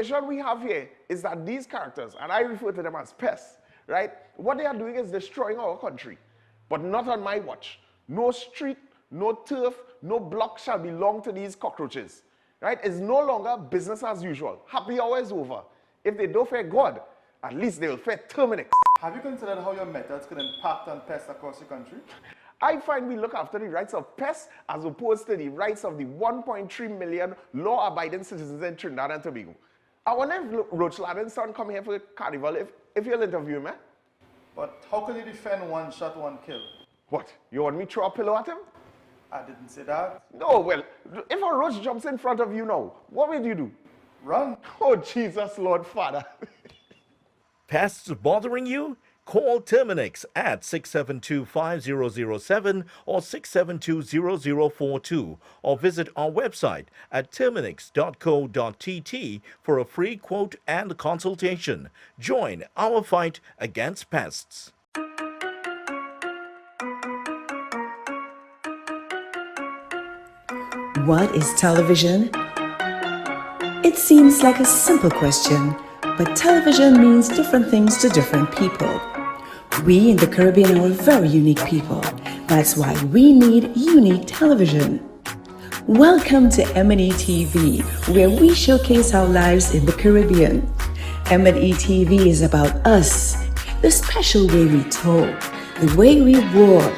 situation we have here is that these characters, and I refer to them as pests, right? What they are doing is destroying our country, but not on my watch. No street, no turf, no block shall belong to these cockroaches, right? It's no longer business as usual. Happy hour is over. If they don't fear God, at least they will fear Terminix. Have you considered how your methods could impact on pests across the country? I find we look after the rights of pests as opposed to the rights of the 1.3 million law-abiding citizens in Trinidad and Tobago. I wonder if Roach Ladden's son come here for carnival, if you'll interview him, eh? But how can you defend one shot, one kill? What, you want me to throw a pillow at him? I didn't say that. No, well, if a roach jumps in front of you now, what will you do? Run. Oh, Jesus, Lord Father. Pests bothering you? Call Terminix at 672-5007 or 672-0042 or visit our website at terminix.co.tt for a free quote and consultation. Join our fight against pests. What is television? It seems like a simple question, but television means different things to different people. We in the Caribbean are very unique people. That's why we need unique television. Welcome to M&E TV, where we showcase our lives in the Caribbean. M&E TV is about us, the special way we talk, the way we walk,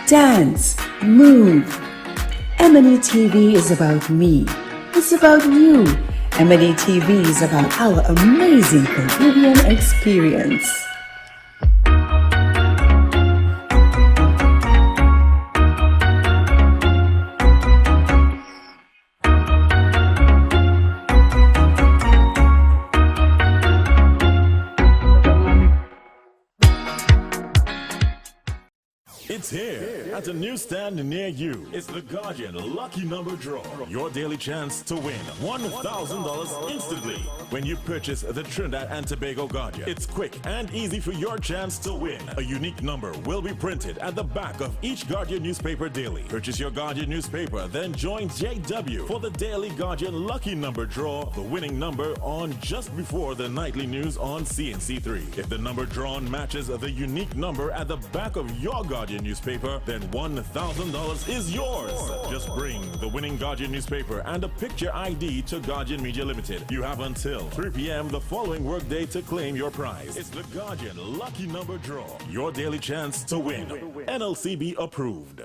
dance, move. M&E TV is about me. It's about you. M&E TV is about our amazing Caribbean experience. It's here at a newsstand near you. It's the Guardian Lucky Number Draw. Your daily chance to win $1,000 instantly when you purchase the Trinidad and Tobago Guardian. It's quick and easy for your chance to win. A unique number will be printed at the back of each Guardian newspaper daily. Purchase your Guardian newspaper, then join JW for the daily Guardian Lucky Number Draw, the winning number on just before the nightly news on CNC3. If the number drawn matches the unique number at the back of your Guardian newspaper, then $1,000 is yours. Just bring the winning Guardian newspaper and a picture ID to Guardian Media Limited. You have until 3 p.m. the following workday to claim your prize. It's the Guardian Lucky Number Draw. Your daily chance to win. NLCB approved.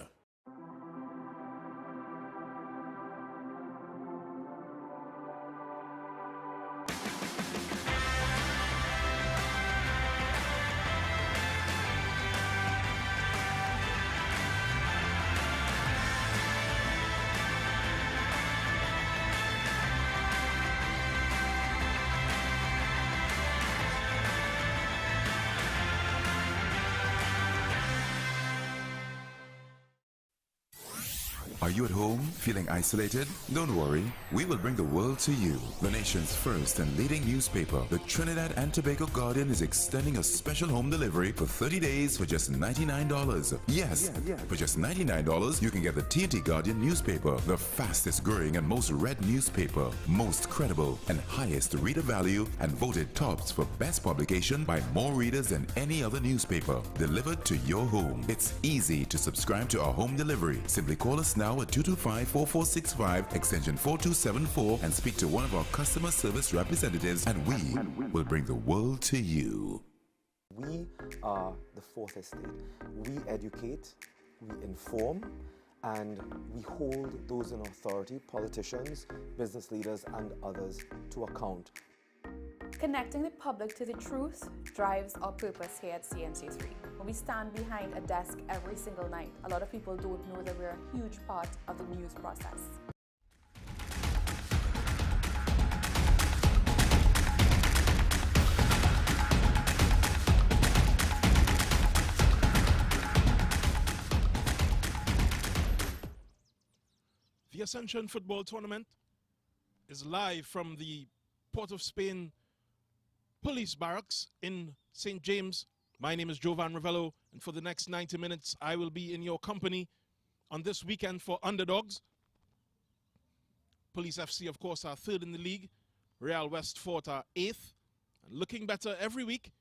Are you at home feeling isolated? Don't worry, we will bring the world to you. The nation's first and leading newspaper, the Trinidad and Tobago Guardian, is extending a special home delivery for 30 days for just $99. Yes, for just $99, you can get the TNT Guardian newspaper, the fastest growing and most read newspaper, most credible and highest reader value, and voted tops for best publication by more readers than any other newspaper, delivered to your home. It's easy to subscribe to our home delivery. Simply call us now at 225-4465 extension 4274 and speak to one of our customer service representatives, and we will bring the world to you. We are the fourth estate. We educate, we inform, and we hold those in authority, politicians, business leaders, and others, to account. Connecting the public to the truth drives our purpose here at CNC3. When we stand behind a desk every single night, a lot of people don't know that we're a huge part of the news process. The Ascension football tournament is live from the Port of Spain Police Barracks in St. James. My name is Jovan Ravello, and for the next 90 minutes, I will be in your company on this weekend for Underdogs. Police FC, of course, are third in the league Real West Fort are 8th, and looking better every week.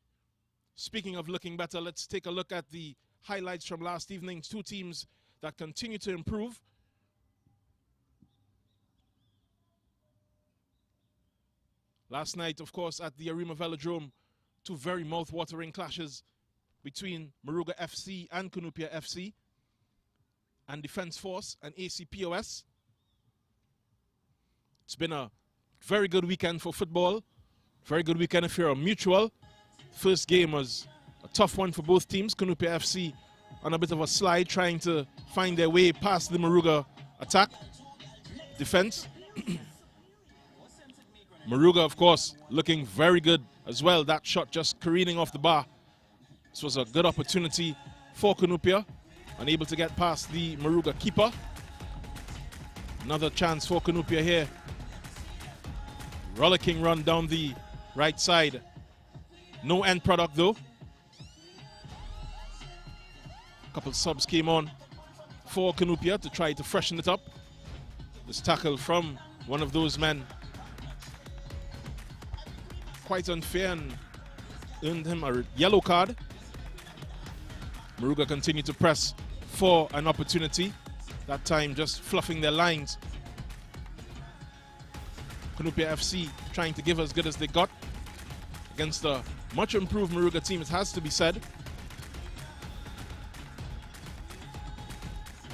Speaking of looking better, let's take a look at the highlights from last evening's two teams that continue to improve. Last night, of course, at the Arima Velodrome, two very mouth-watering clashes between Moruga FC and Cunupia FC, and Defence Force and ACPOS. It's been a very good weekend for football. Very good weekend if you're a mutual. First game was a tough one for both teams. Cunupia FC on a bit of a slide, trying to find their way past the Moruga attack. Defense. Moruga, of course, looking very good as well. That shot just careening off the bar. This was a good opportunity for Cunupia, unable to get past the Moruga keeper. Another chance for Cunupia here. Rollicking run down the right side. No end product though. A couple subs came on for Cunupia to try to freshen it up. This tackle from one of those men, quite unfair, and earned him a yellow card. Moruga continued to press for an opportunity, that time just fluffing their lines. Cunupia FC trying to give as good as they got against a much improved Moruga team, it has to be said.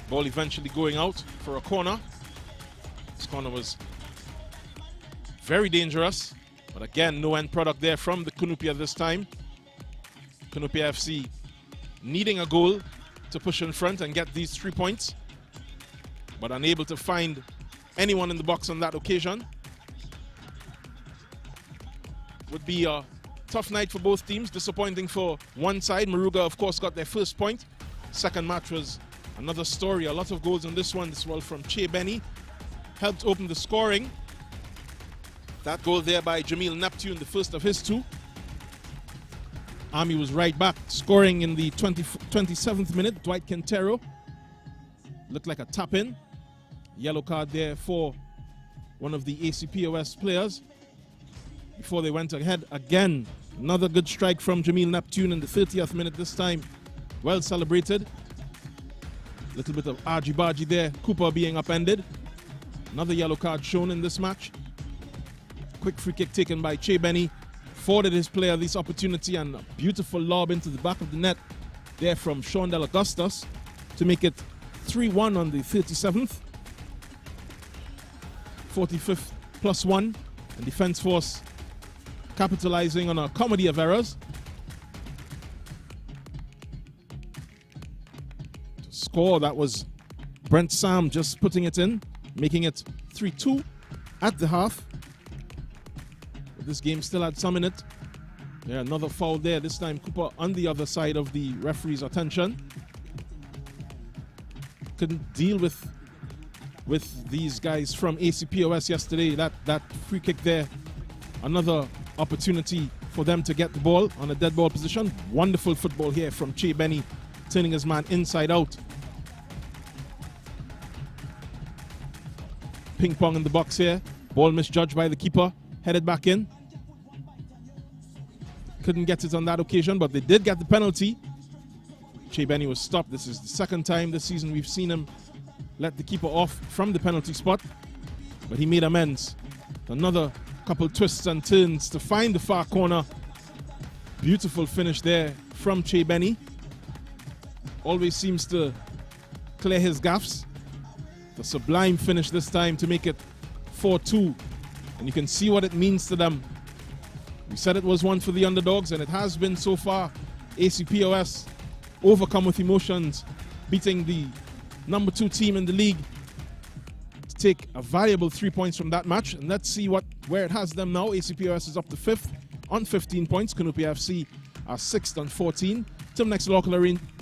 Ball eventually going out for a corner. This corner was very dangerous, but again, no end product there from the Cunupia this time. Cunupia FC needing a goal to push in front and get these 3 points, but unable to find anyone in the box on that occasion. Would be a tough night for both teams. Disappointing for one side. Moruga, of course, got their first point. Second match was another story. A lot of goals on this one. This one from Che Benny helped open the scoring. That goal there by Jamil Neptune, the first of his two. Army was right back, scoring in the 27th minute. Dwight Quintero looked like a tap-in. Yellow card there for one of the ACPOS players before they went ahead again. Another good strike from Jamil Neptune in the 30th minute this time. Well celebrated. Little bit of argy-bargy there. Cooper being upended. Another yellow card shown in this match. Quick free kick taken by Che Benny. Afforded his player this opportunity, and a beautiful lob into the back of the net there from Sean Del Augustus to make it 3-1 on the 37th. 45th +1, and Defence Force capitalizing on a comedy of errors to score. That was Brent Sam just putting it in, making it 3-2 at the half. But this game still had some in it. Yeah, another foul there, this time Cooper on the other side of the referee's attention. Couldn't deal with these guys from ACPOS yesterday. That free kick there, another opportunity for them to get the ball on a dead ball position. Wonderful football here from Che Benny, turning his man inside out. Ping pong in the box here. Ball misjudged by the keeper, headed back in. Couldn't get it on that occasion, but they did get the penalty. Che Benny was stopped. This is the second time this season we've seen him let the keeper off from the penalty spot, but he made amends. Another couple twists and turns to find the far corner. Beautiful finish there from Che Benny. Always seems to clear his gaffes. The sublime finish this time to make it 4-2, and you can see what it means to them. We said it was one for the underdogs, and it has been so far. ACPOS overcome with emotions, beating the number 2 team in the league to take a valuable 3 points from that match. And let's see where it has them now. ACPOS is up to 5th on 15 points. Cunupia FC are 6th on 14. Timnex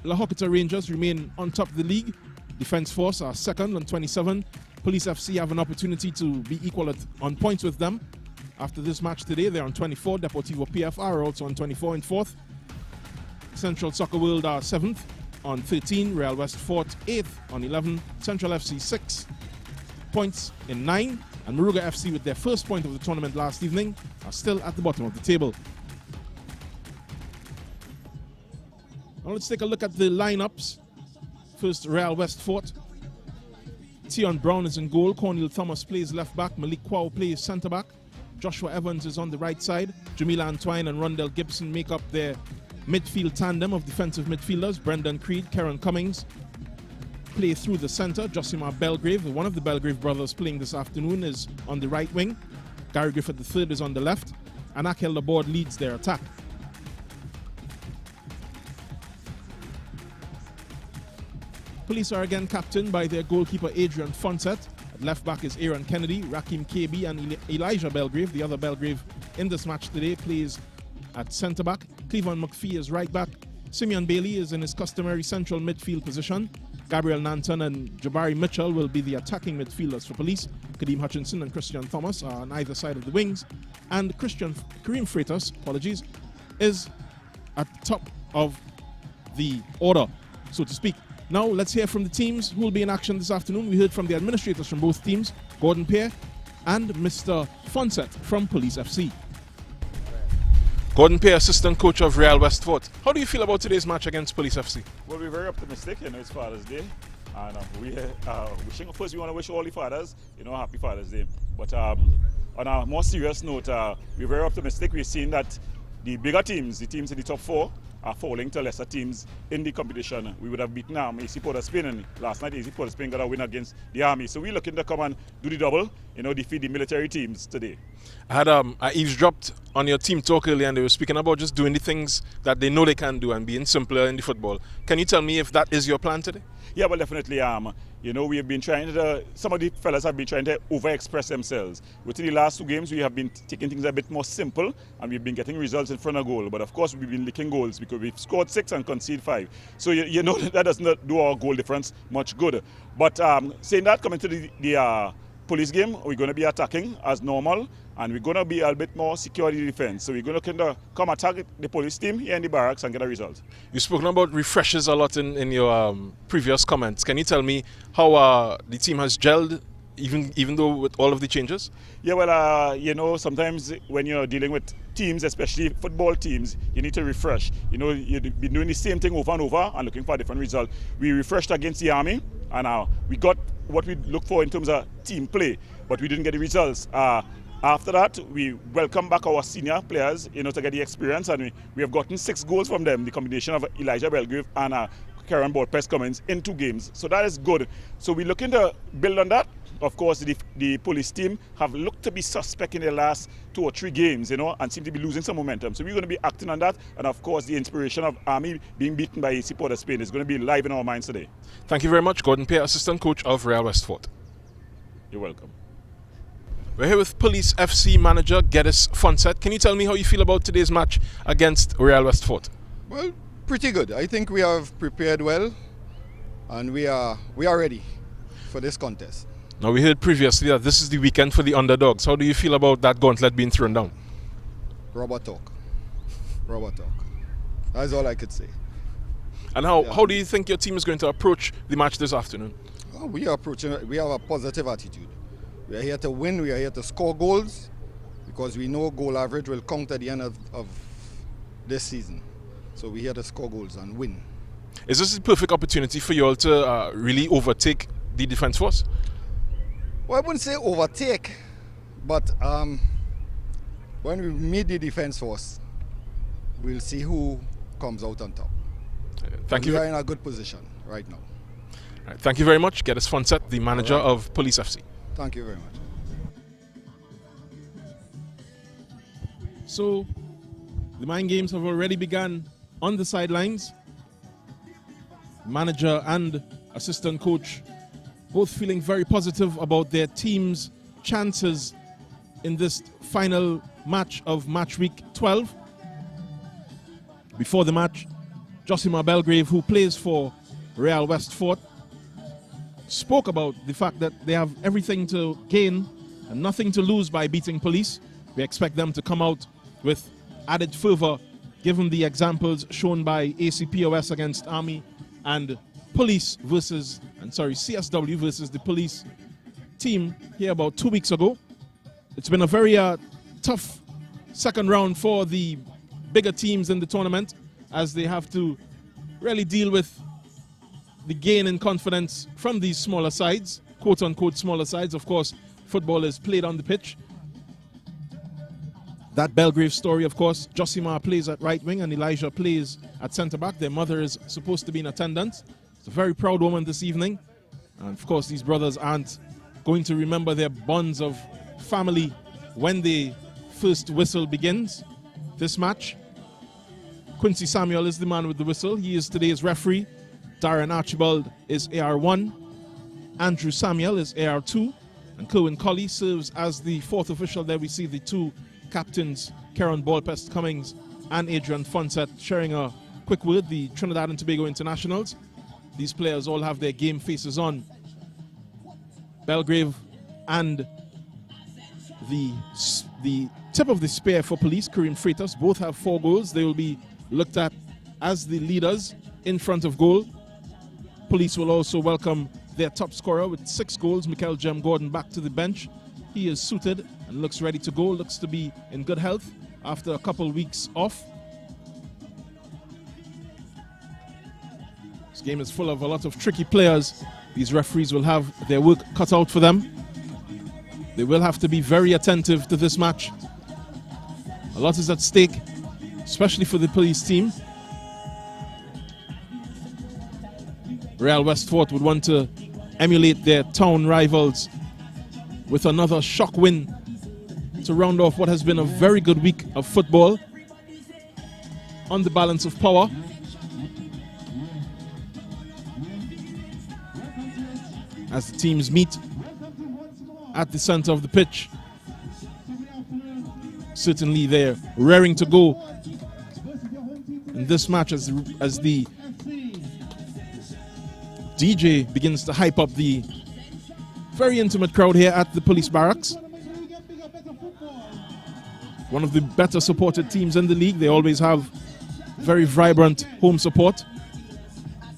Lahokita Rangers remain on top of the league. Defence Force are 2nd on 27. Police FC have an opportunity to be equal on points with them. After this match today, they're on 24. Deportivo PFR are also on 24 and 4th. Central Soccer World are 7th on 13. Real West Fort 8th on 11. Central FC 6 points in 9. and Moruga FC, with their first point of the tournament last evening, are still at the bottom of the table. Now let's take a look at the lineups. First, Real West Fort. Tion Brown is in goal. Cornel Thomas plays left back. Malik Kwao plays centre back. Joshua Evans is on the right side. Jamila Antwine and Rondell Gibson make up their midfield tandem of defensive midfielders. Brendan Creed, Karen Cummings play through the centre. Josimar Belgrave, one of the Belgrave brothers playing this afternoon, is on the right wing. Gary Griffith III is on the left. And Akel Laborde leads their attack. Police are again captained by their goalkeeper Adrian Fonset. At left back is Aaron Kennedy, Rakim KB and Elijah Belgrave. The other Belgrave in this match today plays at centre back. Cleveland McPhee is right back. Simeon Bailey is in his customary central midfield position. Gabriel Nanton and Jabari Mitchell will be the attacking midfielders for Police. Kadeem Hutchinson and Christian Thomas are on either side of the wings. And Kareem Freitas, is at the top of the order, so to speak. Now, let's hear from the teams who will be in action this afternoon. We heard from the administrators from both teams, Gordon Pear and Mr. Fonset from Police FC. Gordon Pear, assistant coach of Real West Fort. How do you feel about today's match against Police FC? Well, we're very optimistic. It's Father's Day. And first we want to wish all the fathers, happy Father's Day. But on a more serious note, we're very optimistic. We're seeing that the bigger teams, the teams in the top 4, are falling to lesser teams in the competition. We would have beaten AC Port of Spain, and last night AC Port of Spain got a win against the Army. So we're looking to come and do the double, defeat the military teams today. I eavesdropped on your team talk earlier, and they were speaking about just doing the things that they know they can do and being simpler in the football. Can you tell me if that is your plan today? Yeah, well, definitely. We have been trying to, some of the fellas have been trying to over-express themselves. Within the last 2 games, we have been taking things a bit more simple, and we've been getting results in front of goal. But of course, we've been leaking goals because we've scored 6 and conceded 5. So that does not do our goal difference much good. But saying that, coming to the Police game, we're going to be attacking as normal, and we're going to be a bit more security defense. So we're going to come attack the Police team here in the barracks and get a result. You've spoken about refreshes a lot in your previous comments. Can you tell me how the team has gelled, even though with all of the changes? Yeah, well, sometimes when you're dealing with teams, especially football teams, you need to refresh. You've been doing the same thing over and over and looking for a different result. We refreshed against the Army, and we got what we look for in terms of team play, but we didn't get the results. After that, we welcome back our senior players, to get the experience, and we have gotten 6 goals from them, the combination of Elijah Belgrave and Karen Pest Cummings in 2 games. So that is good. So we're looking to build on that. Of course, the Police team have looked to be suspect in their last 2 or 3 games, and seem to be losing some momentum. So we're going to be acting on that. And of course, the inspiration of Army being beaten by AC Port of Spain is going to be live in our minds today. Thank you very much, Gordon Pear, assistant coach of Real West Fort. You're welcome. We're here with Police FC manager Geddes Fonset. Can you tell me how you feel about today's match against Real West Fort? Well, pretty good. I think we have prepared well, and we are ready for this contest. Now, we heard previously that this is the weekend for the underdogs. How do you feel about that gauntlet being thrown down? Rubber talk. Rubber talk. That's all I could say. And how do you think your team is going to approach the match this afternoon? Well, we are approaching it. We have a positive attitude. We are here to win. We are here to score goals, because we know goal average will count at the end of this season. So we're here to score goals and win. Is this the perfect opportunity for you all to really overtake the defence force? Well, I wouldn't say overtake, but when we meet the defence force, we'll see who comes out on top. Thank you. We are in a good position right now. All right, thank you very much. Geddes Fonset, the manager of Police FC. Thank you very much. So, the mind games have already begun on the sidelines. Manager and assistant coach both feeling very positive about their team's chances in this final match of match week 12. Before the match, Josimar Belgrave, who plays for Real West Fort, spoke about the fact that they have everything to gain and nothing to lose by beating Police. We expect them to come out with added fervor, given the examples shown by ACPOS against Army and CSW versus the Police team here about 2 weeks ago. It's been a very tough second round for the bigger teams in the tournament, as they have to really deal with the gain in confidence from these smaller sides, quote-unquote smaller sides. Of course, football is played on the pitch. That Belgrave story, of course, Josimar plays at right wing and Elijah plays at centre-back. Their mother is supposed to be in attendance. It's a very proud woman this evening. And of course, these brothers aren't going to remember their bonds of family when the first whistle begins this match. Quincy Samuel is the man with the whistle. He is today's referee. Darren Archibald is AR1. Andrew Samuel is AR2. And Kerwin Colley serves as the fourth official. There we see the two captains, Karen Ball-Pest Cummings and Adrian Fonset, sharing a quick word, the Trinidad and Tobago internationals. These players all have their game faces on. Belgrave and the tip of the spear for Police, Kareem Freitas, both have 4 goals. They will be looked at as the leaders in front of goal. Police will also welcome their top scorer with 6 goals, Michael Jem Gordon, back to the bench. He is suited and looks ready to go, looks to be in good health after a couple weeks off. This game is full of a lot of tricky players. These referees will have their work cut out for them. They will have to be very attentive to this match. A lot is at stake, especially for the Police team. Real Westfort would want to emulate their town rivals with another shock win to round off what has been a very good week of football on the balance of power. As the teams meet at the center of the pitch, certainly they're raring to go in this match as the DJ begins to hype up the very intimate crowd here at the Police Barracks. One of the better supported teams in the league. They always have very vibrant home support.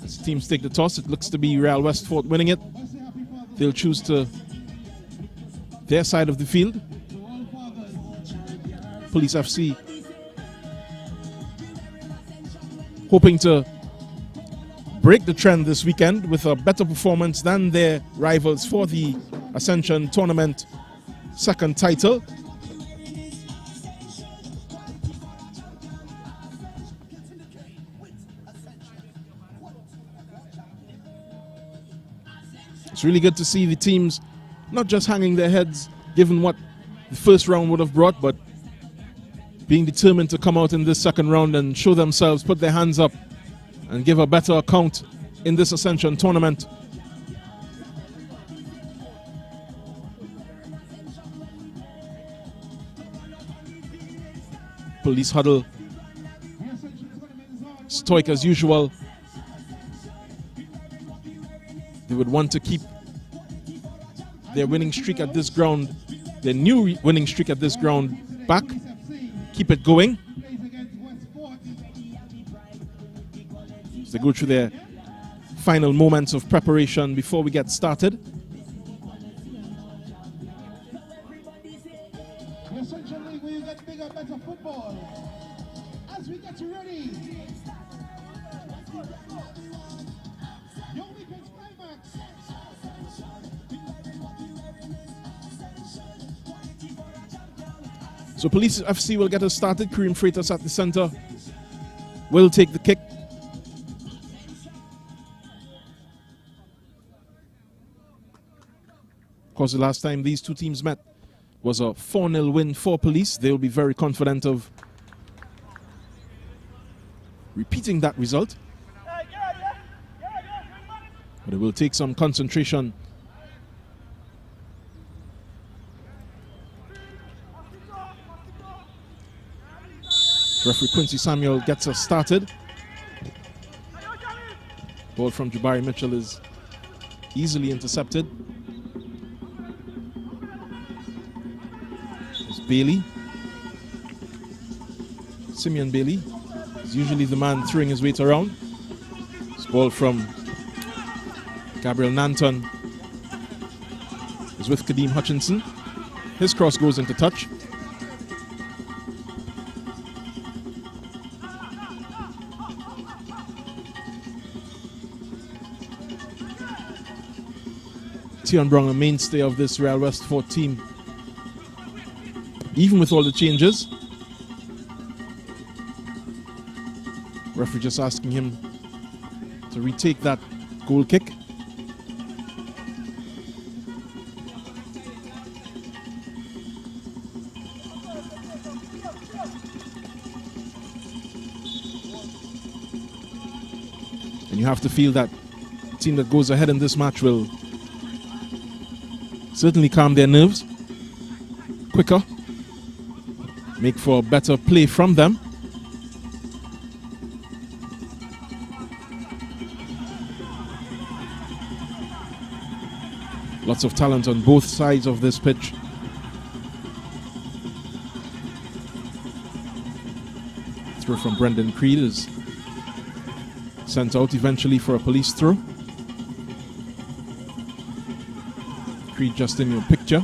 As teams take the toss, it looks to be Real Westfort winning it. They'll choose to their side of the field. Police FC hoping to break the trend this weekend with a better performance than their rivals for the Ascension tournament second title. It's really good to see the teams not just hanging their heads given what the first round would have brought, but being determined to come out in this second round and show themselves, put their hands up and give a better account in this Ascension tournament. Police huddle, stoic as usual. They would want to keep their winning streak at this ground, their new winning streak at this ground back, keep it going. As they go through their final moments of preparation before we get started. As we get ready, so Police FC will get us started. Kareem Freitas at the center will take the kick. Of course, the last time these two teams met was a 4-0 win for Police. They will be very confident of repeating that result. But it will take some concentration. Referee Quincy Samuel gets us started. Ball from Jabari Mitchell is easily intercepted. There's Bailey. Simeon Bailey is usually the man throwing his weight around. This ball from Gabriel Nanton is He's with Kadeem Hutchinson. His cross goes into touch. Tion Brown, a mainstay of this Real Westford team. Even with all the changes. Referee just asking him to retake that goal kick. And you have to feel that the team that goes ahead in this match will certainly calm their nerves quicker, make for better play from them. Lots of talent on both sides of this pitch. Throw from Brendan Creed is sent out eventually for a police throw. Creed just in your picture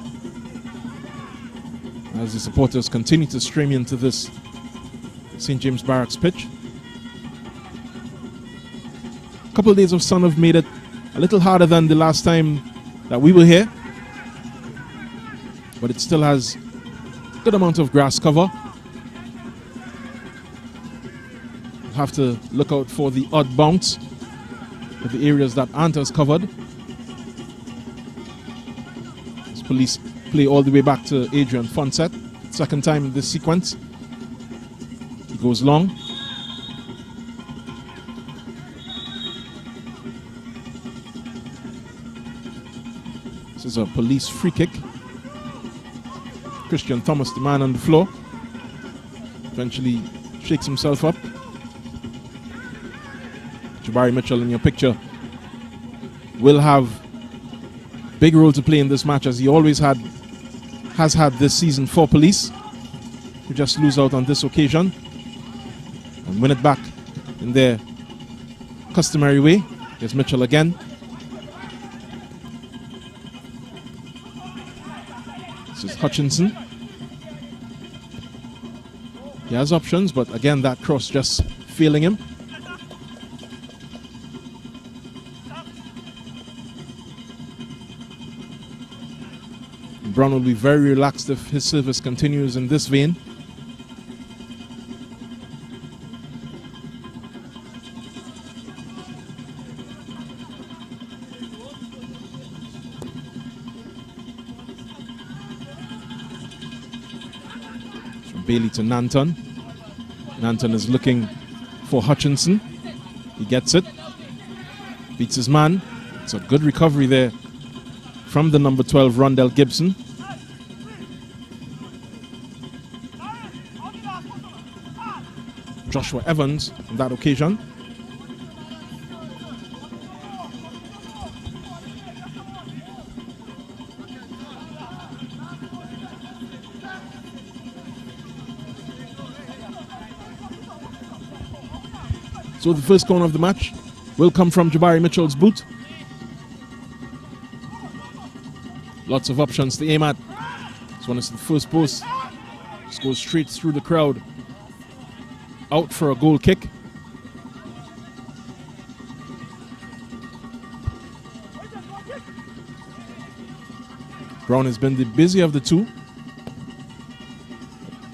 as the supporters continue to stream into this St. James Barracks pitch. A couple of days of sun have made it a little harder than the last time that we were here, but it still has a good amount of grass cover. We'll have to look out for the odd bounce with the areas that aren't as covered. As police play all the way back to Adrian Fonset. Second time in this sequence. He goes long. This is a police free kick. Christian Thomas, the man on the floor, eventually shakes himself up. Jabari Mitchell in your picture will have a big role to play in this match, as he always has had this season for Police, who just lose out on this occasion and win it back in their customary way. Here's Mitchell again. This is Hutchinson. He has options, but again that cross just failing him. Brown will be very relaxed if his service continues in this vein. From Bailey to Nanton. Nanton is looking for Hutchinson. He gets it. Beats his man. It's a good recovery there from the number 12, Rondell Gibson. Joshua Evans on that occasion. So the first corner of the match will come from Jabari Mitchell's boot. Lots of options to aim at. This one is the first post. Just goes straight through the crowd. Out for a goal kick. Brown has been the busier of the two.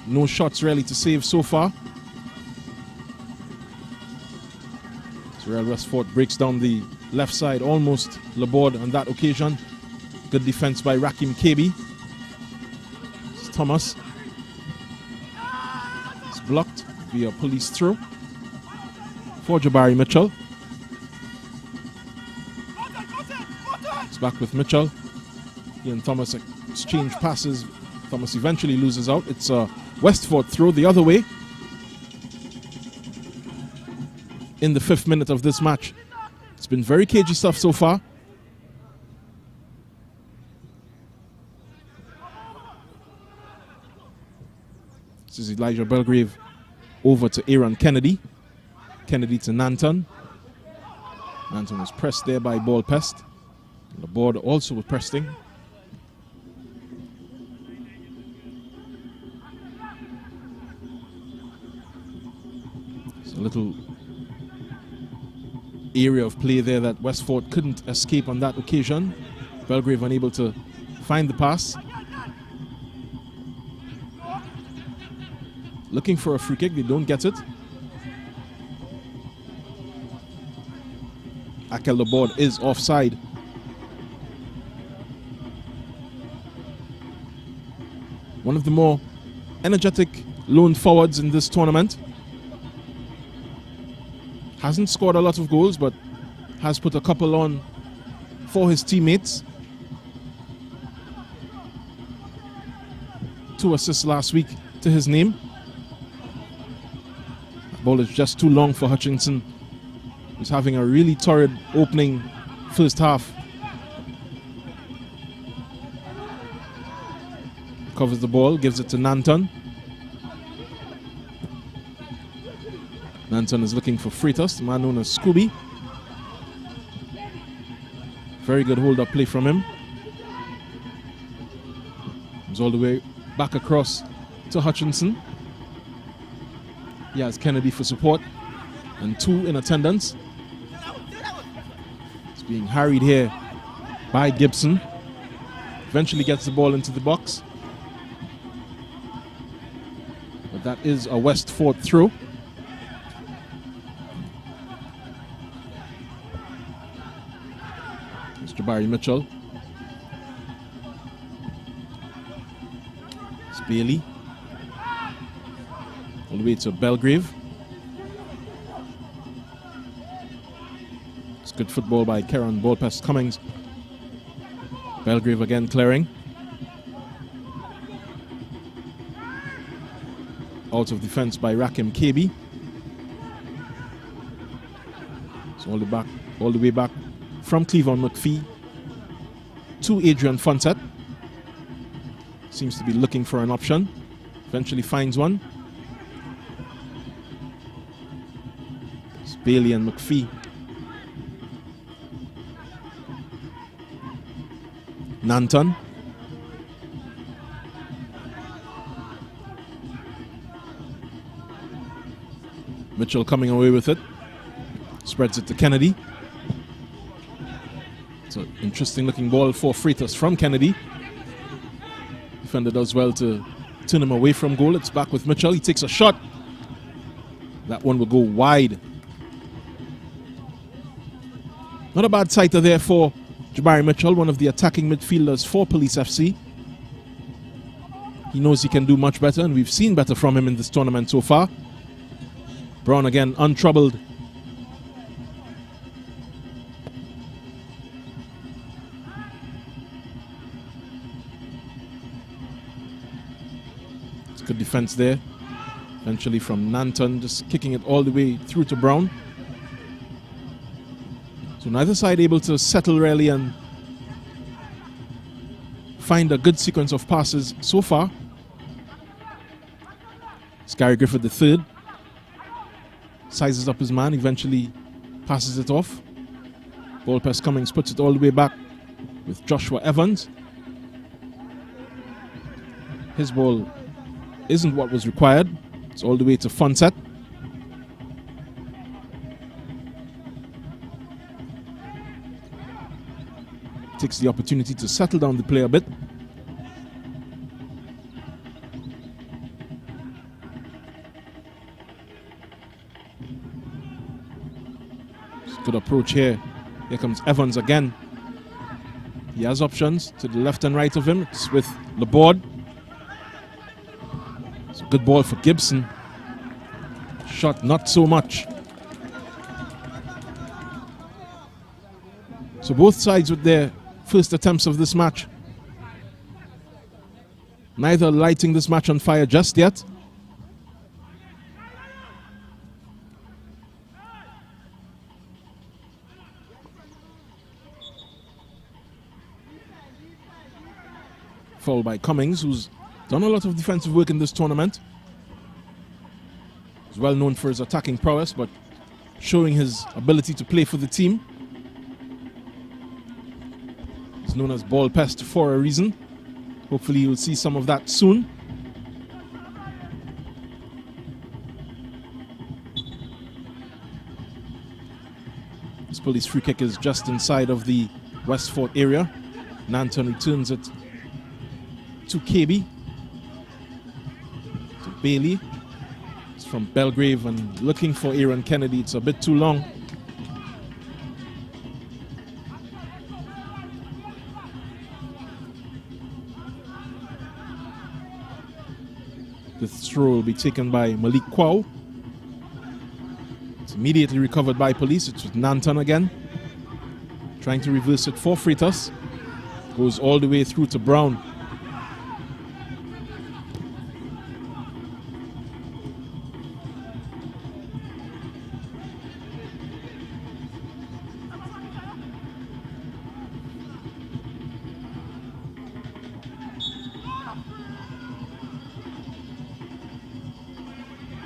No shots really to save so far. So Real Westford breaks down the left side, almost Laborde on that occasion. Good defense by Rakim Kebi. It's Thomas. It's blocked via police throw for Jabari Mitchell. It's back with Mitchell. He and Thomas exchange passes. Thomas eventually loses out. It's a Westford throw the other way in the 5th minute of this match. It's been very cagey stuff so far. This is Elijah Belgrave over to Aaron Kennedy. Kennedy to Nanton. Nanton was pressed there by Ball Pest. The board also was pressing. A little area of play there that Westford couldn't escape on that occasion. Belgrave unable to find the pass. Looking for a free kick, they don't get it. Akel, the board is offside. One of the more energetic lone forwards in this tournament. Hasn't scored a lot of goals, but has put a couple on for his teammates. 2 assists last week to his name. That ball is just too long for Hutchinson. He's having a really torrid opening first half. Covers the ball, gives it to Nanton. Nanton is looking for Freitas, the man known as Scooby. Very good hold-up play from him. Comes all the way back across to Hutchinson. He has Kennedy for support and 2 in attendance. It's being harried here by Gibson. Eventually gets the ball into the box. But that is a Westford throw. It's Jabari Mitchell. It's Bailey. All the way to Belgrave. It's good football by Karen Ball-Pest Cummings. Belgrave again clearing. Out of defense by Rakim Kebi. So all the way back from Cleavon McPhee to Adrian Fonset. Seems to be looking for an option. Eventually finds one. It's Bailey and McPhee. Nanton. Mitchell coming away with it. Spreads it to Kennedy. It's an interesting looking ball for Freitas from Kennedy. Defender does well to turn him away from goal. It's back with Mitchell. He takes a shot. That one will go wide. Not a bad sighter there for Jabari Mitchell, one of the attacking midfielders for Police FC. He knows he can do much better, and we've seen better from him in this tournament so far. Brown again untroubled. It's good defense there. Eventually from Nanton, just kicking it all the way through to Brown. So neither side able to settle really and find a good sequence of passes so far. It's Gary Griffith the third. Sizes up his man, eventually passes it off. Ball-Pest Cummings puts it all the way back with Joshua Evans. His ball isn't what was required. It's all the way to Fonset. Takes the opportunity to settle down the play a bit. Good approach here. Here comes Evans again. He has options to the left and right of him. It's with Laborde. It's a good ball for Gibson. Shot not so much. So both sides with their first attempts of this match. Neither lighting this match on fire just yet. Foul by Cummings, who's done a lot of defensive work in this tournament. He's well known for his attacking prowess, but showing his ability to play for the team. He's known as Ball-Pest for a reason. Hopefully you'll see some of that soon. This police free kick is just inside of the West Fort area. Nanton returns it to KB. To Bailey. It's from Belgrave and looking for Aaron Kennedy. It's a bit too long. The throw will be taken by Malik Kwao. It's immediately recovered by police. It's with Nanton again. Trying to reverse it for Freitas. Goes all the way through to Brown.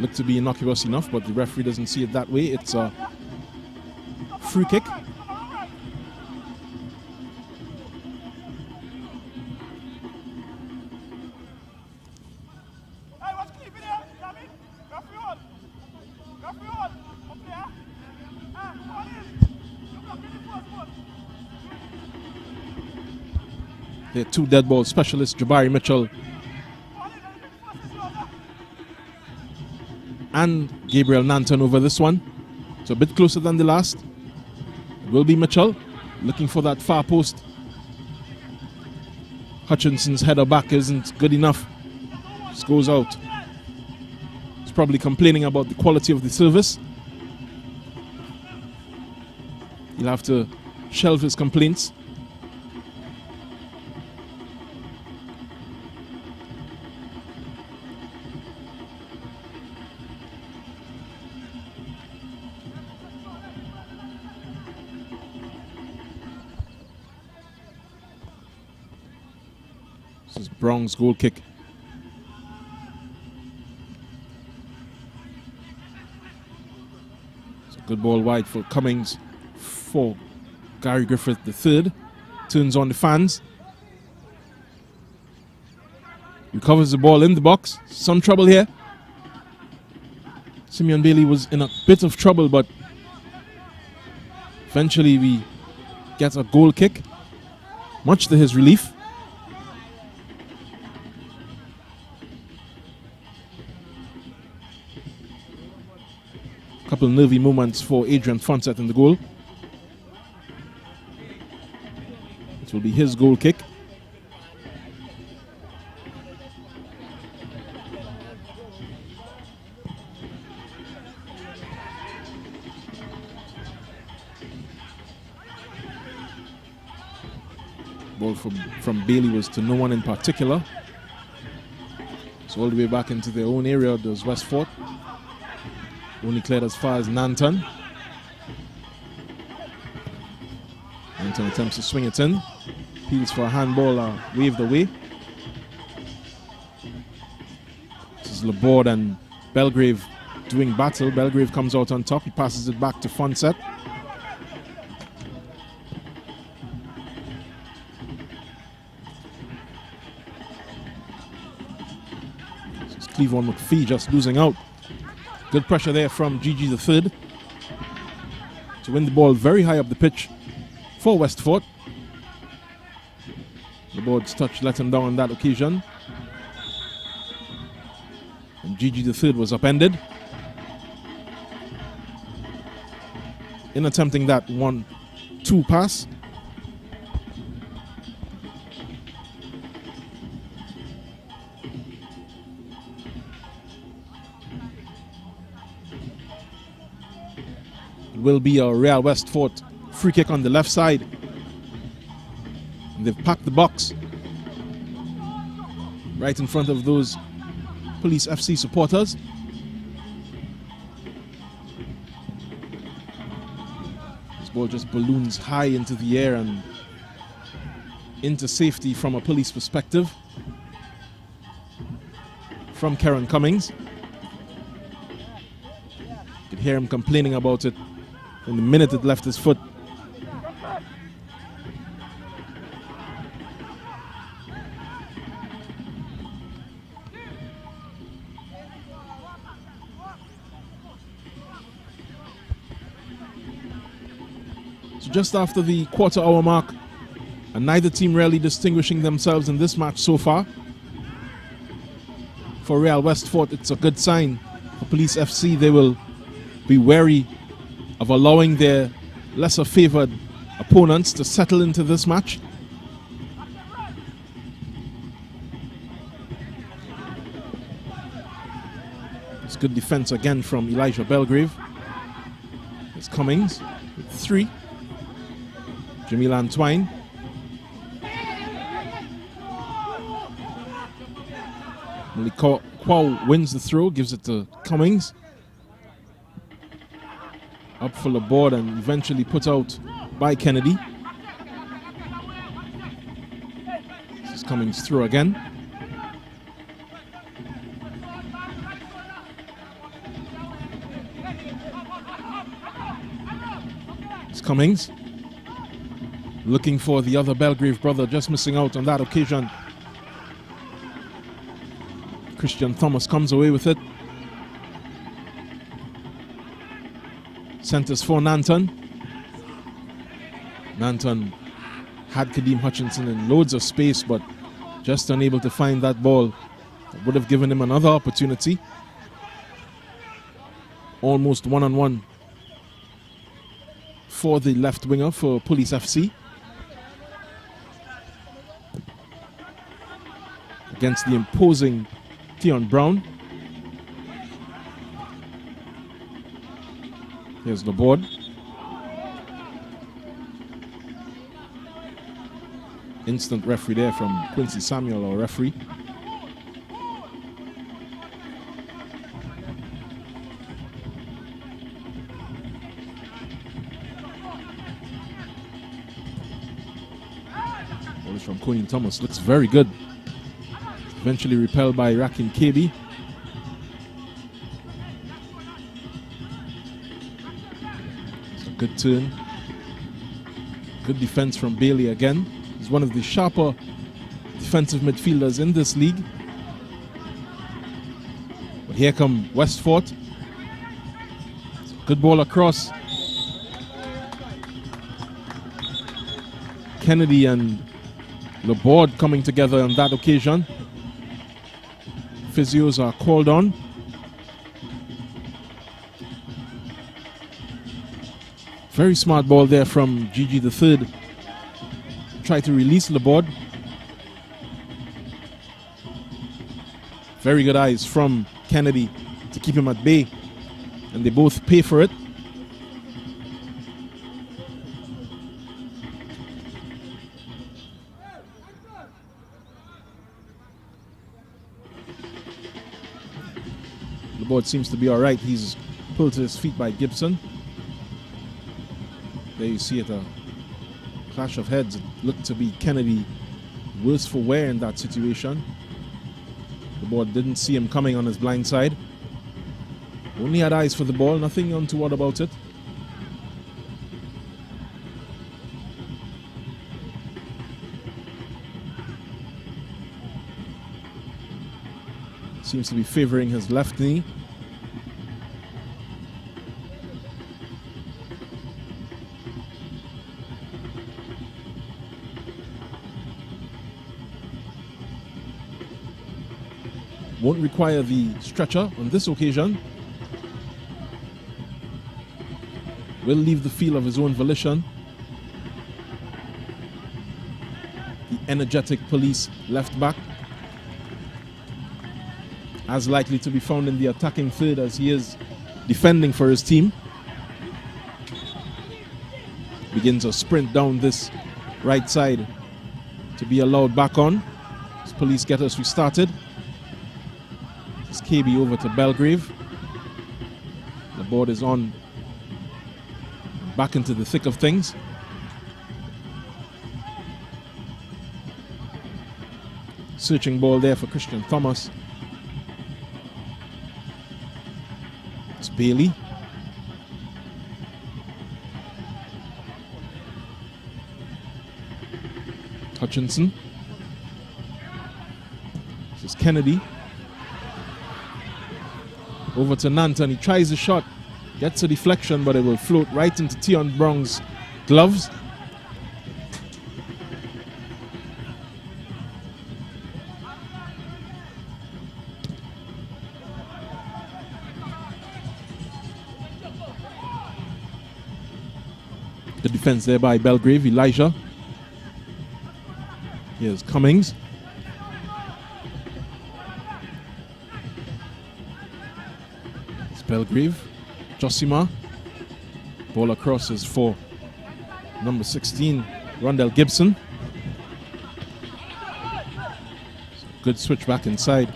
Looked to be innocuous enough, but the referee doesn't see it that way. It's a free kick. The two dead ball specialists, Jabari Mitchell and Gabriel Nanton over this one. So a bit closer than the last. It will be Mitchell looking for that far post. Hutchinson's header back isn't good enough. Just goes out. He's probably complaining about the quality of the service. He'll have to shelve his complaints. This is Brown's goal kick. It's a good ball wide for Cummings for Gary Griffith III. Turns on the fans. Recovers the ball in the box. Some trouble here. Simeon Bailey was in a bit of trouble, but eventually we get a goal kick, much to his relief. Couple nervy moments for Adrian Fonset in the goal. It will be his goal kick. Ball from Bailey was to no one in particular. So all the way back into their own area, does West Fort. Only cleared as far as Nanton. Nanton attempts to swing it in. Appeals for a handball, waved away. This is Laborde and Belgrave doing battle. Belgrave comes out on top. He passes it back to Fonset. This is Cleavon McPhee just losing out. Good pressure there from Gigi III to win the ball very high up the pitch for West Fort. The board's touch let him down on that occasion. And Gigi III was upended in attempting that 1-2 pass. Will be a Real West Fort free kick on the left side. And they've packed the box right in front of those Police FC supporters. This ball just balloons high into the air and into safety from a Police perspective from Karen Cummings. You could hear him complaining about it in the minute it left his foot. So just after the quarter-hour mark, and neither team really distinguishing themselves in this match so far. For Real Westfort, it's a good sign. For Police FC, they will be wary of allowing their lesser favored opponents to settle into this match. It's good defense again from Elijah Belgrave. It's Cummings with 3. Jamil Antwine. Kwao wins the throw, gives it to Cummings. Up for the board and eventually put out by Kennedy. This is Cummings through again. It's Cummings looking for the other Belgrave brother, just missing out on that occasion. Christian Thomas comes away with it. Centers for Nanton. Nanton had Kadeem Hutchinson in loads of space, but just unable to find that ball that would have given him another opportunity. Almost one-on-one for the left winger for Police FC. Against the imposing Theon Brown. Here's the board. Instant referee there from Quincy Samuel, our referee. Ball is from Conan Thomas. Looks very good. Eventually repelled by Rakim Kebi. It's a good turn. Good defense from Bailey again. He's one of the sharper defensive midfielders in this league. But here come Westfort. Good ball across. Kennedy and Laborde coming together on that occasion. Physios are called on. Very smart ball there from Gigi the third. Try to release Laborde. Very good eyes from Kennedy to keep him at bay. And they both pay for it. Laborde seems to be all right. He's pulled to his feet by Gibson. There you see it, a clash of heads. It looked to be Kennedy worse for wear in that situation. Laborde didn't see him coming on his blind side. Only had eyes for the ball, nothing untoward about it. Seems to be favoring his left knee. Won't require the stretcher on this occasion. Will leave the field of his own volition. The energetic Police left back, as likely to be found in the attacking third as he is defending for his team. Begins a sprint down this right side to be allowed back on as Police get us restarted. It's KB over to Belgrave. The board is on, back into the thick of things. Searching ball there for Christian Thomas. It's Bailey. Hutchinson. This is Kennedy. Over to Nanton. He tries a shot. Gets a deflection, but it will float right into Tion Brown's gloves. The defense there by Belgrave, Elijah. Here's Cummings. It's Belgrave. Josima. Ball across is for number 16, Rondell Gibson. Good switch back inside.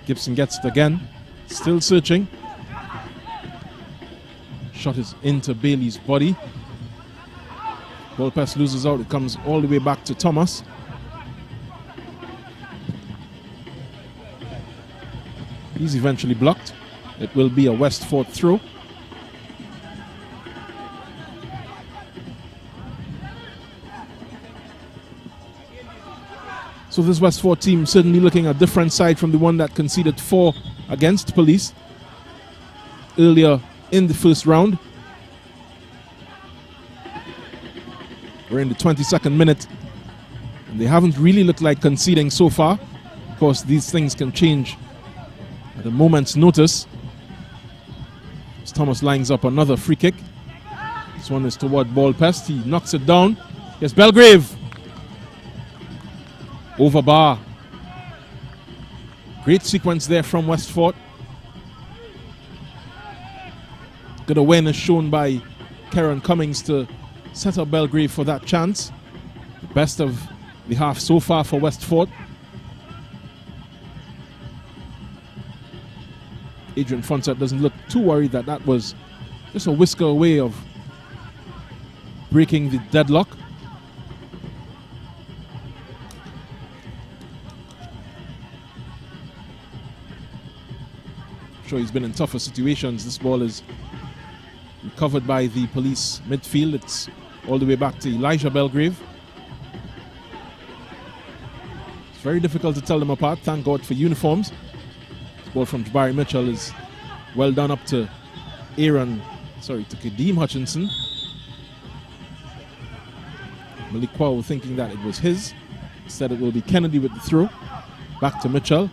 Gibson gets it again. Still searching. Shot is into Bailey's body. Ball pass loses out. It comes all the way back to Thomas. He's eventually blocked. It will be a Westford throw. So this Westford team certainly looking a different side from the one that conceded 4 against Police earlier in the first round. We're in the 22nd minute, and they haven't really looked like conceding so far. Of course, these things can change at a moment's notice. As Thomas lines up another free kick. This one is toward Ball Pest. He knocks it down. Yes, Belgrave. Over bar. Great sequence there from Westford. Good awareness shown by Karen Cummings to set up Belgrave for that chance. The best of the half so far for Westford. Adrian Fonset doesn't look too worried that that was just a whisker away of breaking the deadlock. I'm sure he's been in tougher situations. This ball is recovered by the Police midfield. It's all the way back to Elijah Belgrave. It's very difficult to tell them apart. Thank God for uniforms. This ball from Jabari Mitchell is well done up to Kadeem Hutchinson. Malik Kwao thinking that it was his. Instead it will be Kennedy with the throw. Back to Mitchell.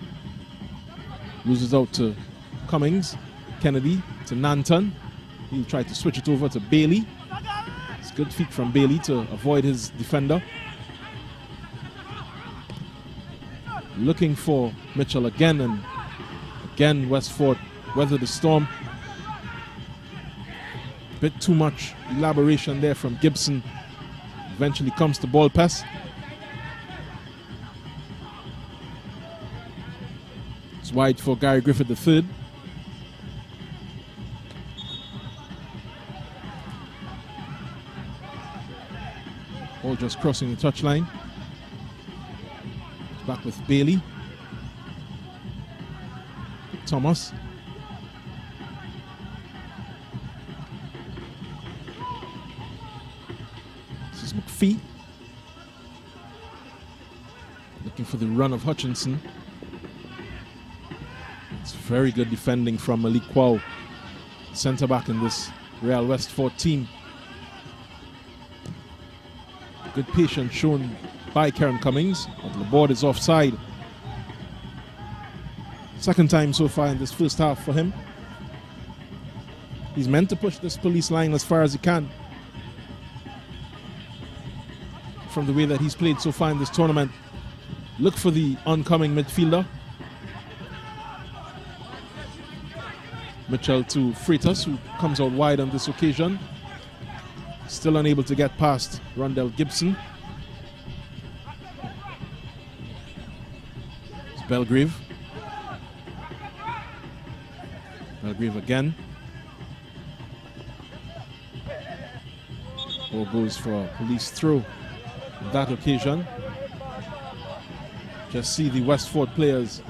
Loses out to Cummings. Kennedy to Nanton. He'll try to switch it over to Bailey. It's good feet from Bailey to avoid his defender. Looking for Mitchell again, and again Westford weather the storm. Bit too much elaboration there from Gibson. Eventually comes to Ball pass. It's wide for Gary Griffith III. All just crossing the touchline. Back with Bailey. Thomas. This is McPhee. Looking for the run of Hutchinson. It's very good defending from Malik Kwao, centre back in this Real Westford team. Good patience shown by Karen Cummings, but the board is offside. Second time so far in this first half for him. He's meant to push this Police line as far as he can. From the way that he's played so far in this tournament. Look for the oncoming midfielder. Mitchell to Freitas, who comes out wide on this occasion. Still unable to get past Rondell Gibson. It's Belgrave. Belgrave again. Ball goes for a Police throw on that occasion. Just see the Westford players.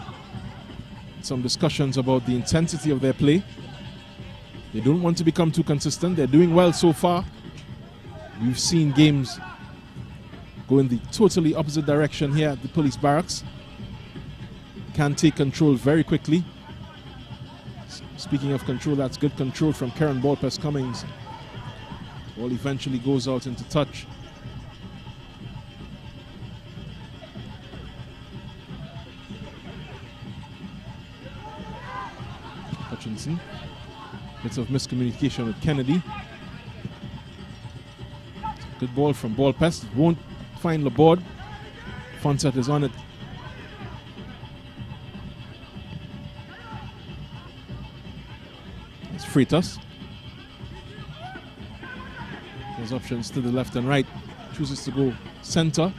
Some discussions about the intensity of their play. They don't want to become too consistent. They're doing well so far. We've seen games go in the totally opposite direction here at the Police Barracks. Can take control very quickly. Speaking of control, that's good control from Karen Ballpest Cummings. Ball eventually goes out into touch. Hutchinson. Bit of miscommunication with Kennedy. Good ball from Pest. Won't find Laborde. Fonset is on it. It's Freitas. There's options to the left and right. Chooses to go center.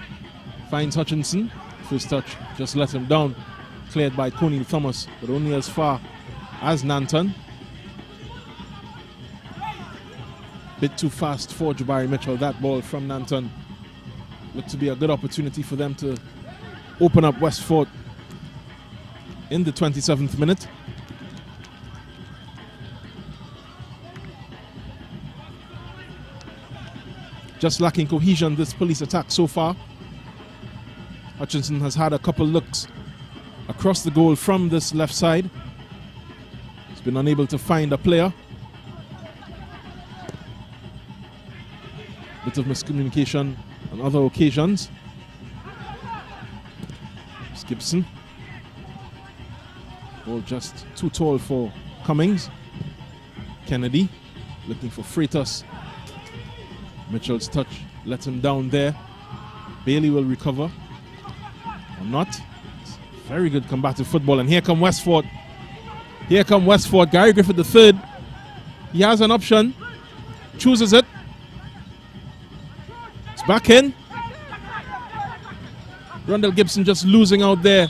Finds Hutchinson. First touch, just let him down. Cleared by Coney Thomas, but only as far as Nanton. Bit too fast for Jabari Mitchell. That ball from Nanton looked to be a good opportunity for them to open up Westford in the 27th minute. Just lacking cohesion, this police attack so far. Hutchinson has had a couple looks across the goal from this left side. He's been unable to find a player. Bit of miscommunication on other occasions. It's Gibson. Ball just too tall for Cummings. Kennedy looking for Freitas. Mitchell's touch lets him down there. Bailey will recover or not. It's very good combative football, and here come Westford. Here come Westford. Gary Griffith the third. He has an option. Chooses it. It's back in. Rondell Gibson just losing out there.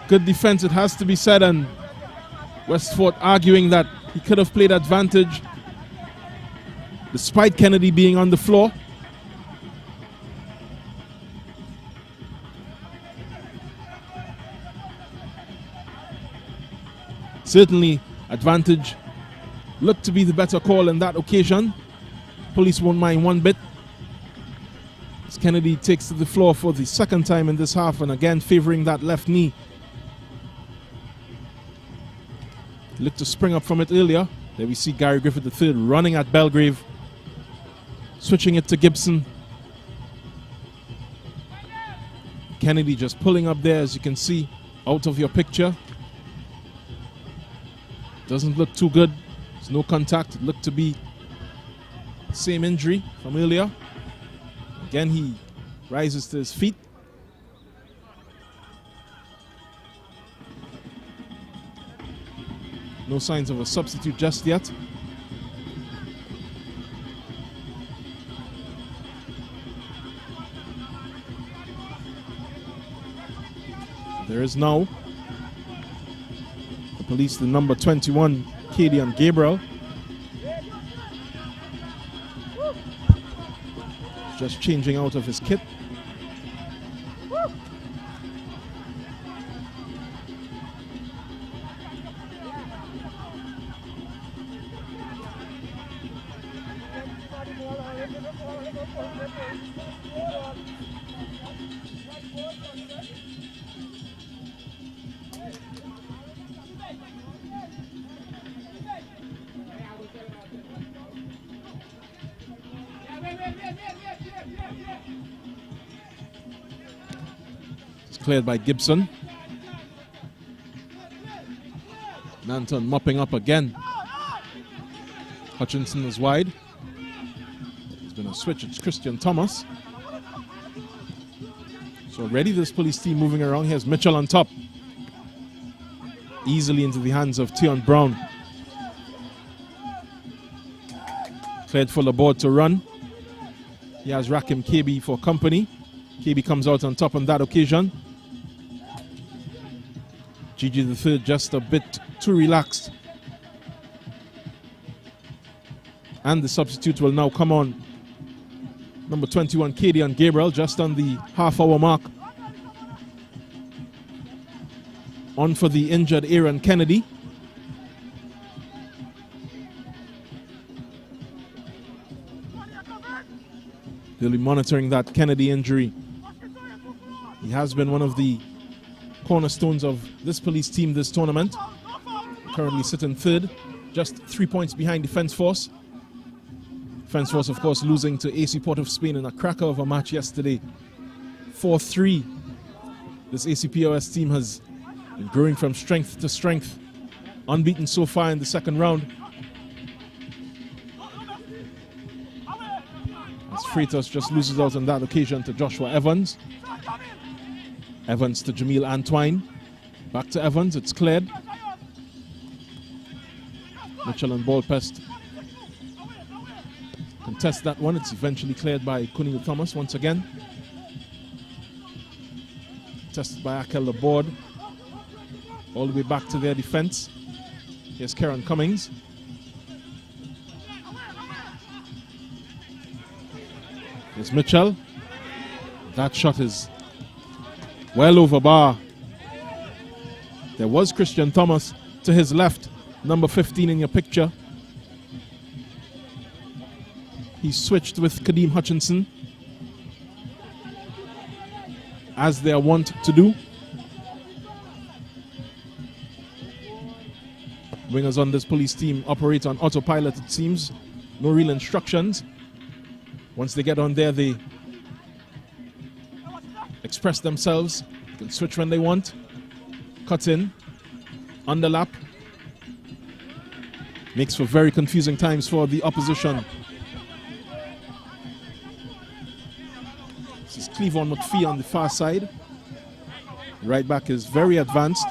Good defense, it has to be said, and Westford arguing that he could have played advantage despite Kennedy being on the floor. Certainly, advantage looked to be the better call in that occasion. Police won't mind one bit. As Kennedy takes to the floor for the second time in this half, and again favoring that left knee. Looked to spring up from it earlier. There we see Gary Griffith III running at Belgrave. Switching it to Gibson. Kennedy just pulling up there, as you can see, out of your picture. Doesn't look too good. There's no contact. It looked to be the same injury from earlier. Again, he rises to his feet. No signs of a substitute just yet. There is now the police, the number 21, Cadian Gabriel. Just changing out of his kit. Cleared by Gibson. Nanton mopping up again. Hutchinson is wide. There's been a switch. It's Christian Thomas. So already this police team moving around. Here's Mitchell on top. Easily into the hands of Tion Brown. Cleared for Laborde to run. He has Rakim KB for company. KB comes out on top on that occasion. Gigi the third just a bit too relaxed. And the substitute will now come on. Number 21, Cadian Gabriel, just on the half-hour mark. On for the injured Aaron Kennedy. They'll be monitoring that Kennedy injury. He has been one of the cornerstones of this police team this tournament. Currently sitting third, just 3 points behind Defence Force. Defence Force, of course, losing to AC Port of Spain in a cracker of a match yesterday. 4-3. This ACPOS team has been growing from strength to strength. Unbeaten so far in the second round. As Freitas just loses out on that occasion to Joshua Evans. Evans to Jamil Antoine. Back to Evans, it's cleared. Mitchell and Pest contest that one. It's eventually cleared by Cornel Thomas once again. Tested by Akel Laborde. All the way back to their defense. Here's Karen Cummings. Here's Mitchell. That shot is well over bar. There was Christian Thomas to his left, number 15 in your picture. He switched with Kadeem Hutchinson, as they are wont to do. Wingers on this police team operate on autopilot, it seems. No real instructions. Once they get on there, they express themselves. They can switch when they want. Cut in, underlap. Makes for very confusing times for the opposition. This is Cleavon McPhee on the far side. Right back is very advanced.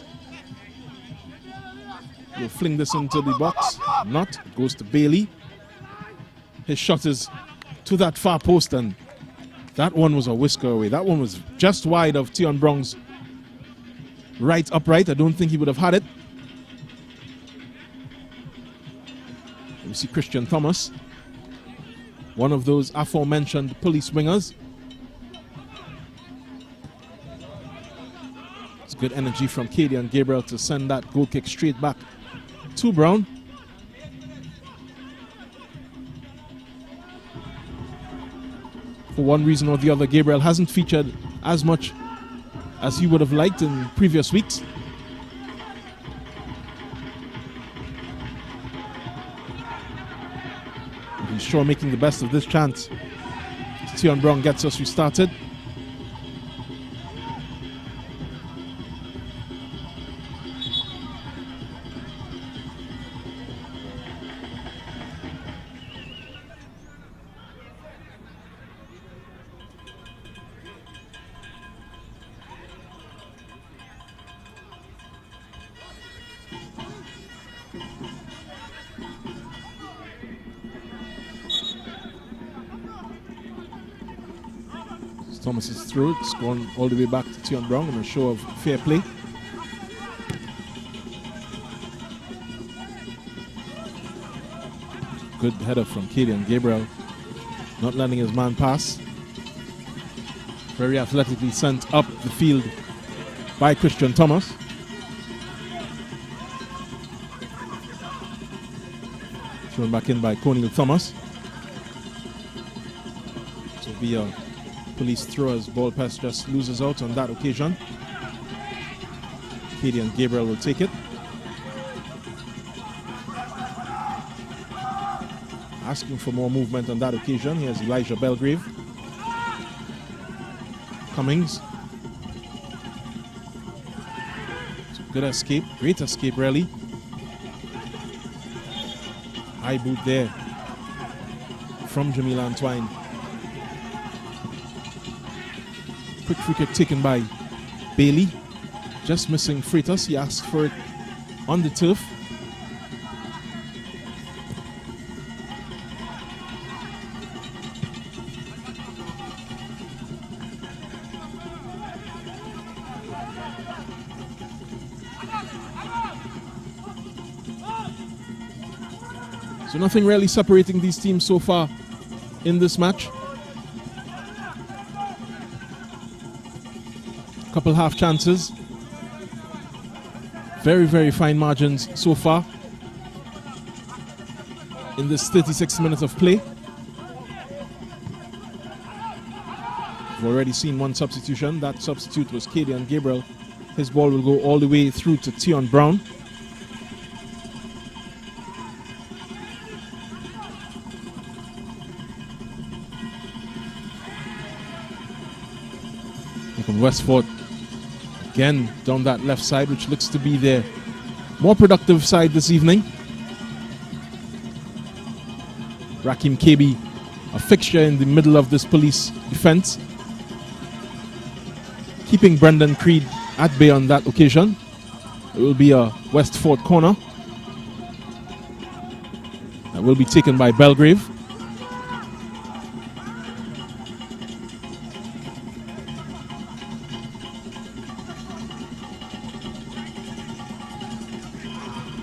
He'll fling this into the box. Not. It goes to Bailey. His shot is to that far post, and that one was a whisker away. That one was just wide of Tion Brown's right upright. I don't think he would have had it. We see Christian Thomas, one of those aforementioned police wingers. It's good energy from Katie and Gabriel to send that goal kick straight back to Brown. For one reason or the other, Gabriel hasn't featured as much as he would have liked in previous weeks. He's sure making the best of this chance. Tion Brown gets us restarted. Thomas is through. It's gone all the way back to Tion Brown in a show of fair play. Good header from Katie and Gabriel. Not letting his man pass. Very athletically sent up the field by Christian Thomas. Thrown back in by Cornel Thomas. So be a police throw as Pest just loses out on that occasion. Katie and Gabriel will take it. Asking for more movement on that occasion. Here's Elijah Belgrave. Cummings. Good escape. Great escape, really. High boot there from Jamil Antoine. Quick free kick taken by Bailey. Just missing Freitas. He asked for it on the turf. So nothing really separating these teams so far in this match. Couple half chances. Very, very fine margins so far in this 36 minutes of play. We've already seen one substitution. That substitute was Katie and Gabriel. His ball will go all the way through to Tion Brown. Here from Westford. Again, down that left side, which looks to be their more productive side this evening. Rakim Kebi, a fixture in the middle of this police defense, keeping Brendan Creed at bay on that occasion. It will be a Westford corner that will be taken by Belgrave.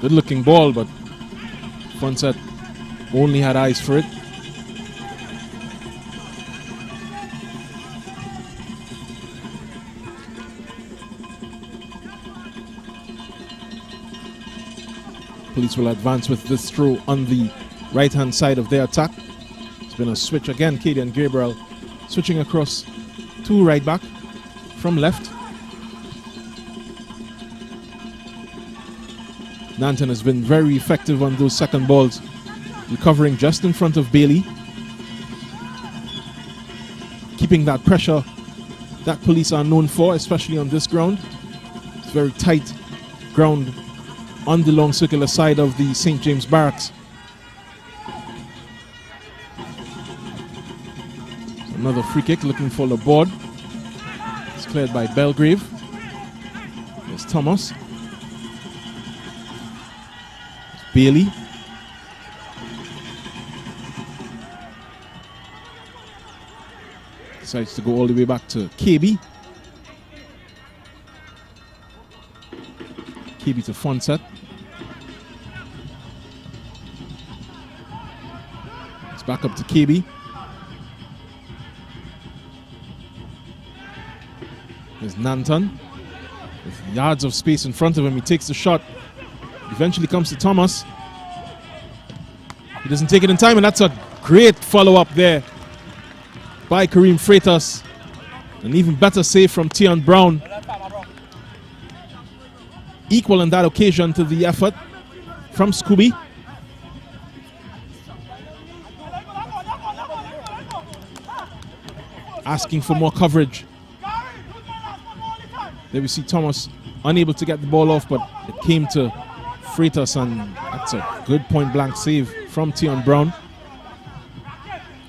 Good looking ball, but front set only had eyes for it. Police will advance with this throw on the right hand side of their attack. It's been a switch again. Katie and Gabriel switching across to right back from left. Nanton has been very effective on those second balls, recovering just in front of Bailey, keeping that pressure that police are known for, especially on this ground. It's very tight ground on the long circular side of the St. James Barracks. Another free kick looking for the board. It's cleared by Belgrave. There's Thomas. Bailey. Decides to go all the way back to KB. KB to Fonset. It's back up to KB. There's Nanton. With yards of space in front of him, he takes the shot. Eventually comes to Thomas. He doesn't take it in time, and that's a great follow-up there by Kareem Freitas. An even better save from Tion Brown. Equal on that occasion to the effort from Scooby. Asking for more coverage. There we see Thomas unable to get the ball off, but it came to Freitas, and that's a good point-blank save from Tion Brown,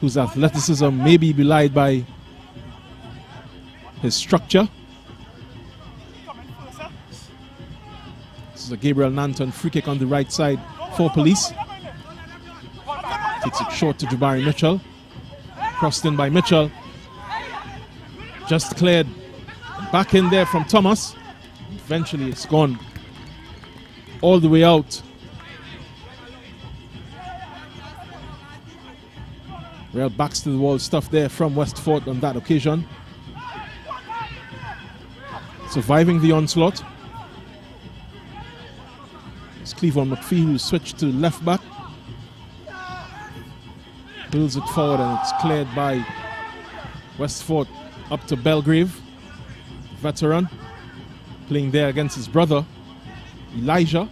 whose athleticism may be belied by his structure. This is a Gabriel Nanton free kick on the right side for Police. Takes it short to Jabari Mitchell. Crossed in by Mitchell. Just cleared. Back in there from Thomas. Eventually it's gone all the way out. Real backs to the wall stuff there from Westford on that occasion. Surviving the onslaught. It's Cleavon McPhee who switched to left back. Pulls it forward and it's cleared by Westford up to Belgrave. Veteran playing there against his brother Elijah.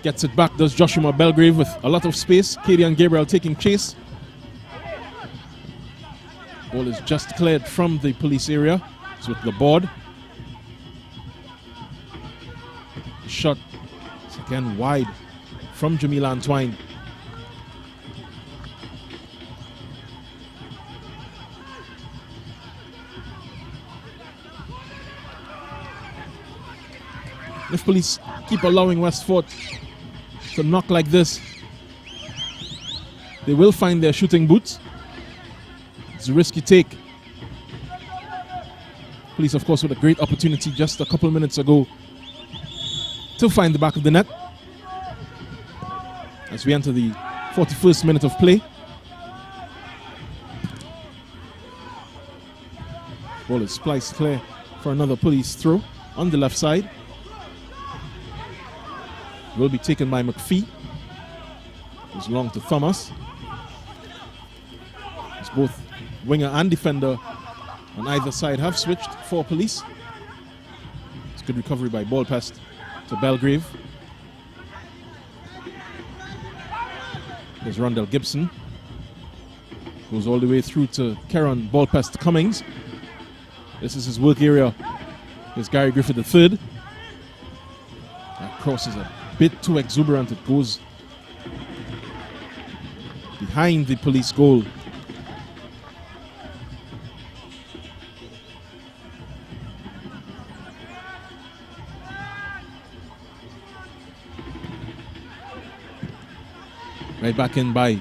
Gets it back, does Joshua Belgrave with a lot of space. Katie and Gabriel taking chase. Ball is just cleared from the police area. It's with the board. Shot is again wide from Jamila Antoine. If Police keep allowing Westford to knock like this, they will find their shooting boots. It's a risky take. Police, of course, with a great opportunity just a couple minutes ago to find the back of the net. As we enter the 41st minute of play. Ball is spliced clear for another Police throw on the left side. Will be taken by McPhee. It's long to Thomas. It's both winger and defender on either side have switched for Police. It's good recovery by Pest to Belgrave. There's Rondell Gibson. Goes all the way through to Keron Pest to Cummings. This is his work area. Here's Gary Griffith III. That cross is a bit too exuberant. It goes behind the Police goal. Right back in by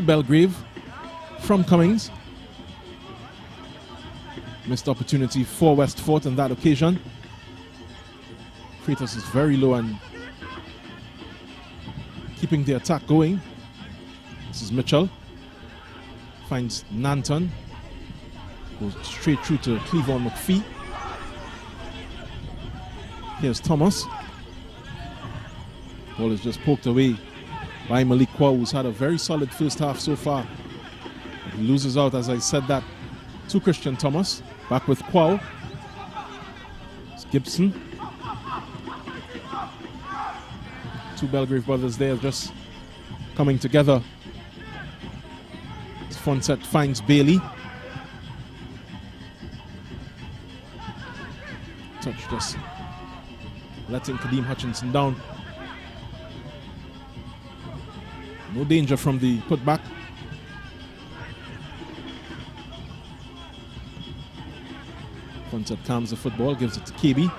Belgrave from Cummings. Missed opportunity for Westford on that occasion. Freitas is very low and keeping the attack going. This is Mitchell. Finds Nanton. Goes straight through to Cleavon McPhee. Here's Thomas. Ball is just poked away by Malik Kwa, who's had a very solid first half so far. He loses out, as I said that, to Christian Thomas. Back with Kwa. It's Gibson. Two Belgrave brothers there just coming together. Fonset finds Bailey. Touch just letting Kadeem Hutchinson down. No danger from the putback. Fonset calms the football, gives it to KB.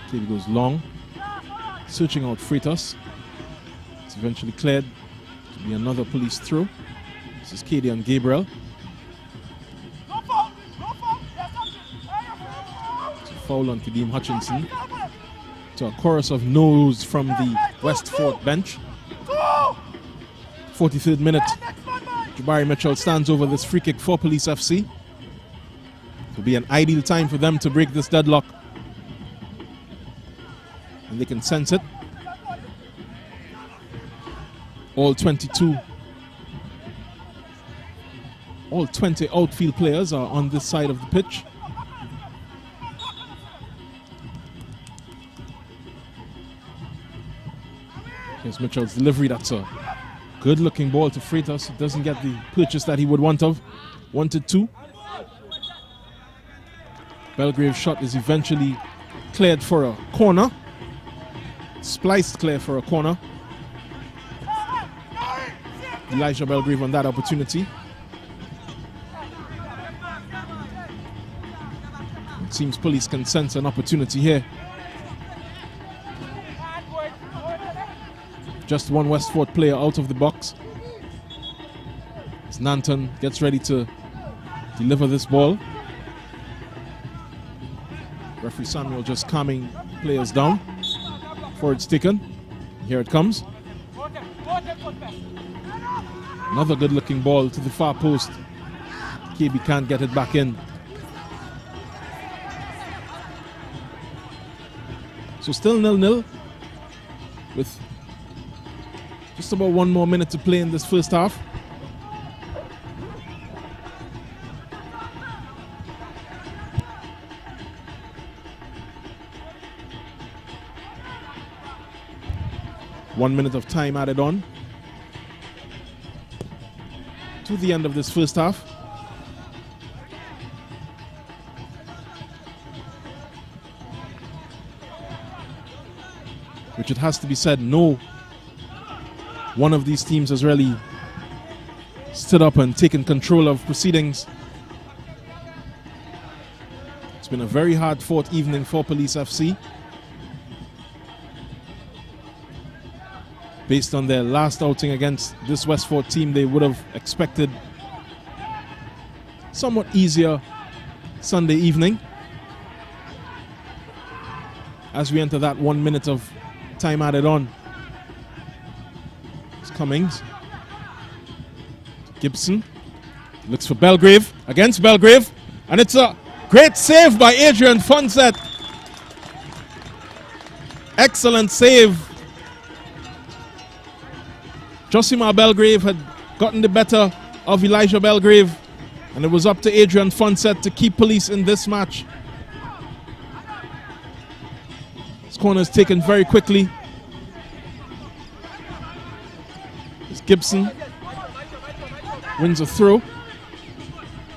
KB goes long, searching out Freitas. It's eventually cleared to be another police throw. This is KD and Gabriel. It's a foul on Kadeem Hutchinson. To a chorus of no's from the Westford bench. 43rd minute. Jabari Mitchell stands over this free kick for Police FC. It will be an ideal time for them to break this deadlock. And they can sense it. All 20 outfield players are on this side of the pitch. Here's Mitchell's delivery. That's a good looking ball to Freitas. He doesn't get the purchase that he would wanted to. Belgrave's shot is eventually cleared for a corner. Spliced clear for a corner. Elijah Belgrave on that opportunity. It seems Police can sense an opportunity here. Just one Westford player out of the box. As Nanton gets ready to deliver this ball. Referee Samuel just calming players down before it's taken. Here it comes. Another good looking ball to the far post. KB can't get it back in. So still 0-0 with just about one more minute to play in this first half. One minute of time added on to the end of this first half. Which it has to be said, no one of these teams has really stood up and taken control of proceedings. It's been a very hard-fought evening for Police FC. Based on their last outing against this Westford team, they would have expected somewhat easier Sunday evening. As we enter that 1 minute of time added on, Cummings. Gibson looks for Belgrave, against Belgrave, and it's a great save by Adrian Fonset. Excellent save. Josimar Belgrave had gotten the better of Elijah Belgrave, and it was up to Adrian Fonset to keep Police in this match. This corner is taken very quickly. Gibson wins a throw.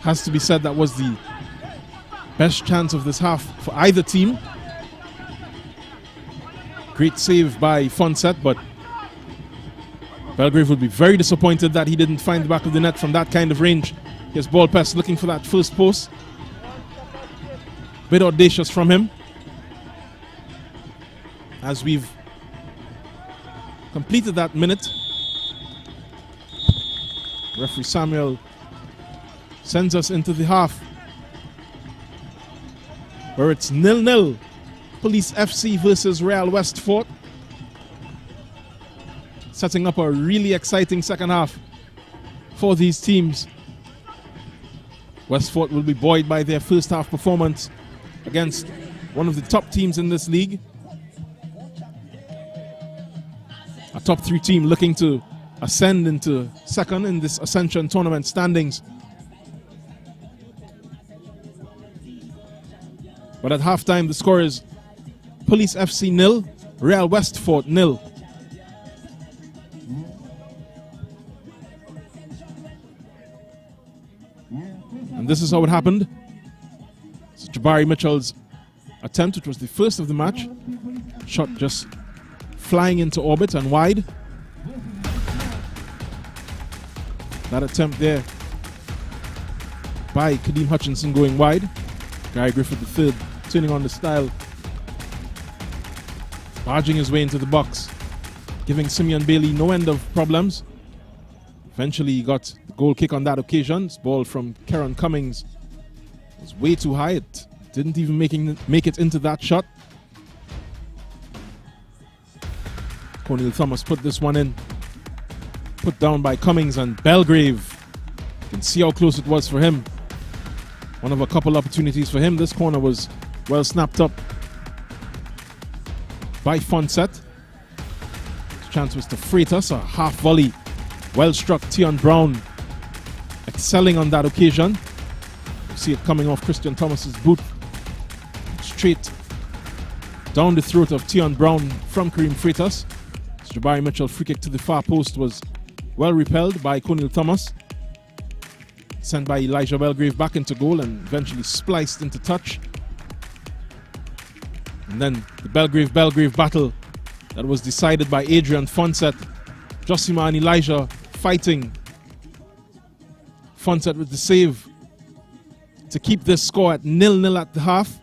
Has to be said that was the best chance of this half for either team. Great save by Fonset, but Belgrave would be very disappointed that he didn't find the back of the net from that kind of range. Here's ball Pest looking for that first post. Bit audacious from him. As we've completed that minute, referee Samuel sends us into the half, where it's 0-0. Police FC versus Real Westfort. Setting up a really exciting second half for these teams. Westfort will be buoyed by their first half performance against one of the top teams in this league. A top 3 team looking to ascend into second in this Ascension tournament standings. But at halftime, the score is Police FC 0, Real Westfort 0. And this is how it happened. So Jabari Mitchell's attempt, which was the first of the match, shot just flying into orbit and wide. That attempt there by Kadeem Hutchinson going wide. Gary Griffith III turning on the style, barging his way into the box, giving Simeon Bailey no end of problems. Eventually he got the goal kick on that occasion. This ball from Kieran Cummings was way too high. It didn't even make it into that shot. Cornel Thomas put this one in. Put down by Cummings, and Belgrave. You can see how close it was for him. One of a couple opportunities for him. This corner was well snapped up by Fonset. His chance was to Freitas, a half volley. Well struck. Tion Brown excelling on that occasion. You see it coming off Christian Thomas's boot. Straight down the throat of Tion Brown from Kareem Freitas. Jabari Mitchell free kick to the far post was well repelled by Cornel Thomas. Sent by Elijah Belgrave back into goal and eventually spliced into touch. And then the Belgrave battle that was decided by Adrian Fonset. Josima and Elijah fighting. Fonset with the save to keep this score at 0-0 at the half.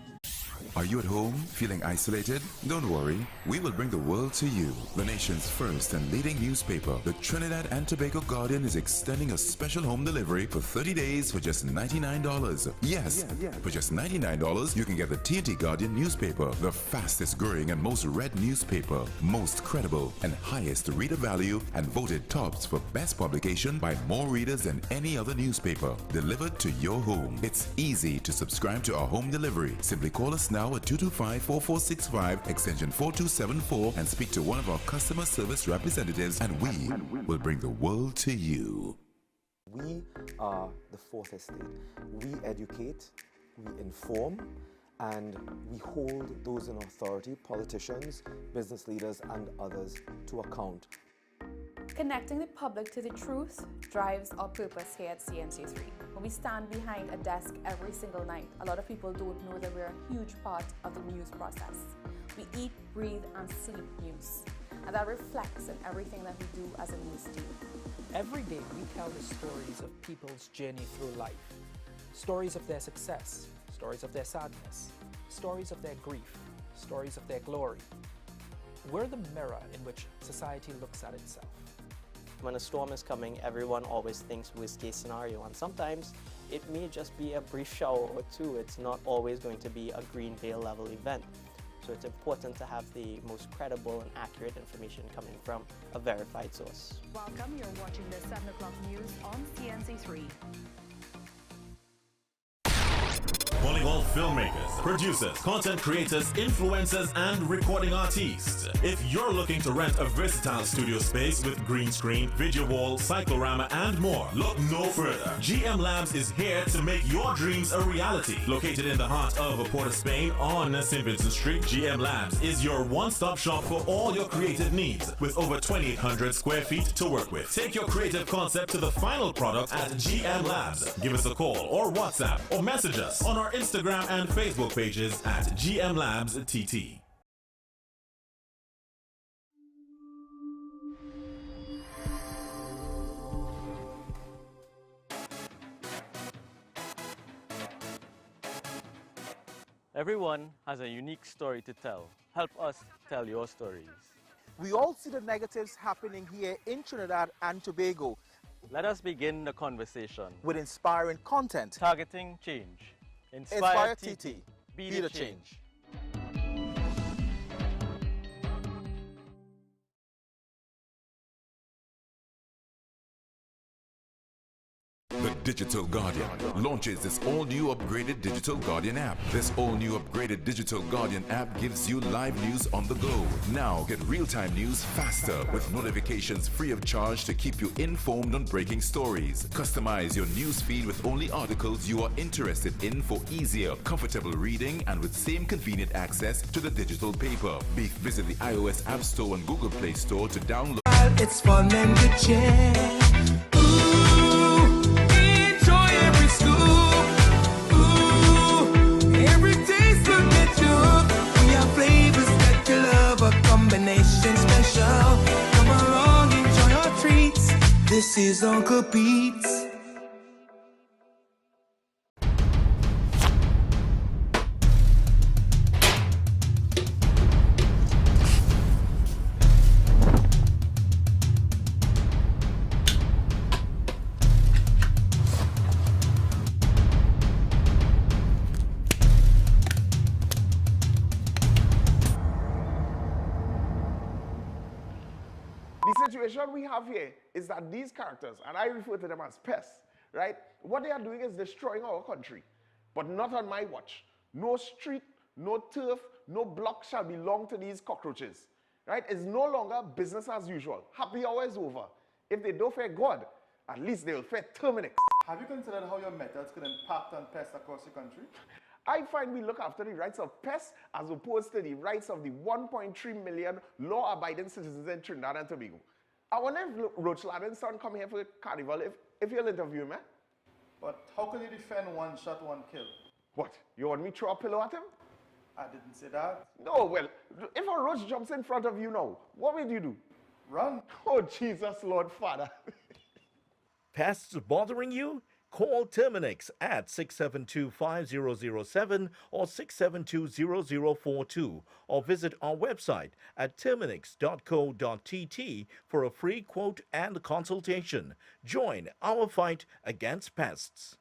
Are you at home feeling isolated? Don't worry, we will bring the world to you. The nation's first and leading newspaper, the Trinidad and Tobago Guardian, is extending a special home delivery for 30 days for just $99. Yes, for just $99, you can get the TNT Guardian newspaper, the fastest growing and most read newspaper, most credible and highest reader value, and voted tops for best publication by more readers than any other newspaper, delivered to your home. It's easy to subscribe to our home delivery. Simply call us now at 225-4465 extension 4274 and speak to one of our customer service representatives, and we will bring the world to you. We are the fourth estate. We educate, we inform, and we hold those in authority, politicians, business leaders, and others, to account. Connecting the public to the truth drives our purpose here at CNC3. When we stand behind a desk every single night, a lot of people don't know that we're a huge part of the news process. We eat, breathe, and sleep news. And that reflects in everything that we do as a news team. Every day we tell the stories of people's journey through life. Stories of their success, stories of their sadness, stories of their grief, stories of their glory. We're the mirror in which society looks at itself. When a storm is coming, everyone always thinks worst case scenario, and sometimes it may just be a brief shower or two. It's not always going to be a green veil level event. So it's important to have the most credible and accurate information coming from a verified source. Welcome, you're watching the 7 o'clock news on CNC3. Volleyball filmmakers, producers, content creators, influencers, and recording artists. If you're looking to rent a versatile studio space with green screen, video wall, cyclorama, and more, look no further. GM Labs is here to make your dreams a reality. Located in the heart of Port of Spain on St. Vincent Street, GM Labs is your one-stop shop for all your creative needs with over 2,800 square feet to work with. Take your creative concept to the final product at GM Labs. Give us a call or WhatsApp or message us on our Instagram and Facebook pages at GM Labs TT. Everyone has a unique story to tell. Help us tell your stories. We all see the negatives happening here in Trinidad and Tobago. Let us begin the conversation with inspiring content. Targeting change. Inspire TT. Be the change. The Digital Guardian launches this all-new upgraded Digital Guardian app. This all-new upgraded Digital Guardian app gives you live news on the go. Now get real-time news faster with notifications free of charge to keep you informed on breaking stories. Customize your news feed with only articles you are interested in for easier, comfortable reading and with same convenient access to the digital paper. Visit the iOS App Store and Google Play Store to download. It's fun and good chat. This is Uncle Pete's. The situation we have here is that these characters, and I refer to them as pests, right? What they are doing is destroying our country, but not on my watch. No street, no turf, no block shall belong to these cockroaches, right? It's no longer business as usual. Happy hour is over. If they don't fear God, at least they will fear Terminix. Have you considered how your methods could impact on pests across the country? I find we look after the rights of pests as opposed to the rights of the 1.3 million law-abiding citizens in Trinidad and Tobago. I wonder if Roach Ladden's son come here for a carnival if you'll interview him, eh? But how can you defend one shot, one kill? What? You want me to throw a pillow at him? I didn't say that. No, well, if a roach jumps in front of you now, what will you do? Run. Oh, Jesus, Lord Father. Pests bothering you? Call Terminix at 672-5007 or 672-0042 or visit our website at terminix.co.tt for a free quote and consultation. Join our fight against pests.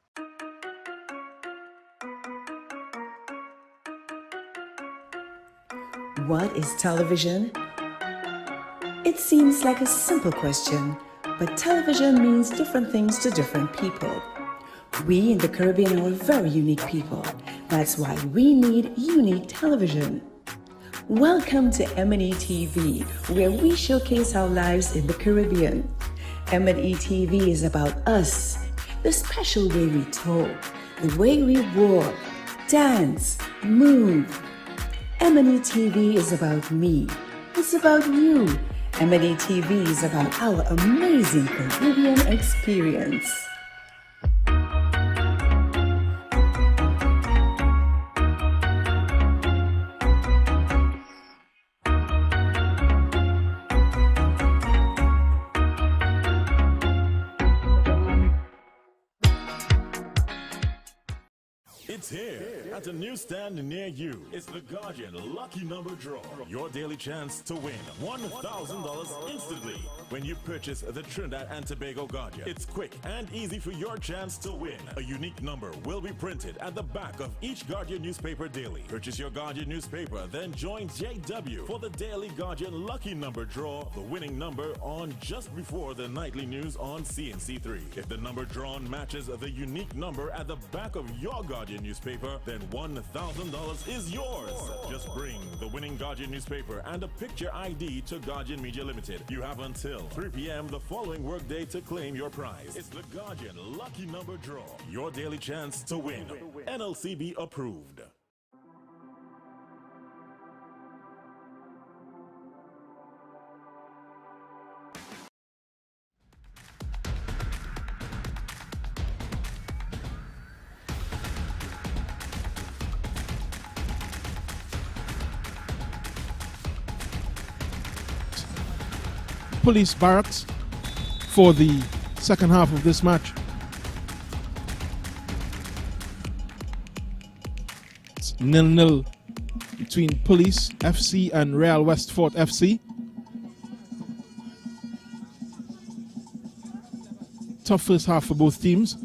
What is television? It seems like a simple question, but television means different things to different people. We in the Caribbean are very unique people. That's why we need unique television. Welcome to M&E TV, where we showcase our lives in the Caribbean. M&E TV is about us, the special way we talk, the way we walk, dance, move. M&E TV is about me. It's about you. M&E TV is about our amazing Caribbean experience. It's here at a newsstand near you. It's the Guardian Lucky Number Draw. Your daily chance to win $1,000 instantly when you purchase the Trinidad and Tobago Guardian. It's quick and easy for your chance to win. A unique number will be printed at the back of each Guardian newspaper daily. Purchase your Guardian newspaper, then join JW for the Daily Guardian Lucky Number Draw, the winning number on just before the nightly news on CNC3. If the number drawn matches the unique number at the back of your Guardian newspaper, then $1,000 is yours. Just bring the winning Guardian newspaper and a picture ID to Guardian Media Limited. You have until 3 p.m. the following workday to claim your prize. It's the Guardian Lucky Number Draw, your daily chance to win. NLCB approved. Police barracks for the second half of this match. It's 0-0 between Police FC and Real Westfort FC. Tough first half for both teams.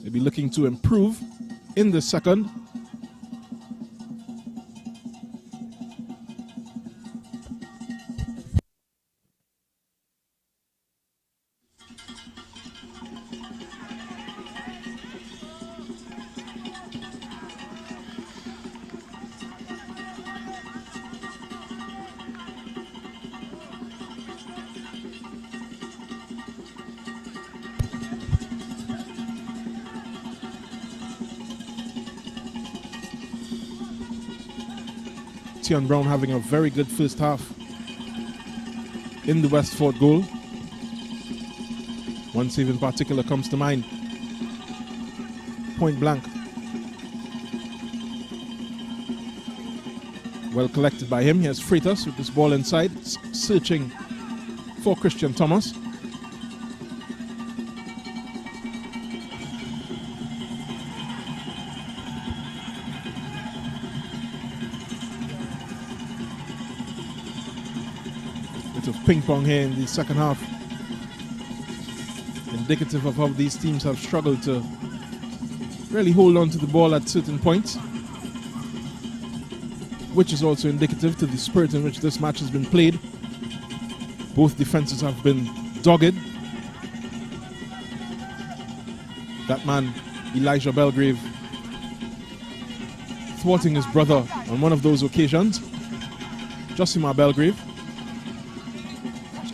They'll be looking to improve in the second. Tion Brown having a very good first half in the Westfort goal. One save in particular comes to mind. Point blank. Well collected by him. He has Freitas with this ball inside, searching for Christian Thomas. Of ping pong here in the second half, indicative of how these teams have struggled to really hold on to the ball at certain points, which is also indicative to the spirit in which this match has been played. Both defenses have been dogged. That man, Elijah Belgrave, thwarting his brother on one of those occasions. Josimar Belgrave,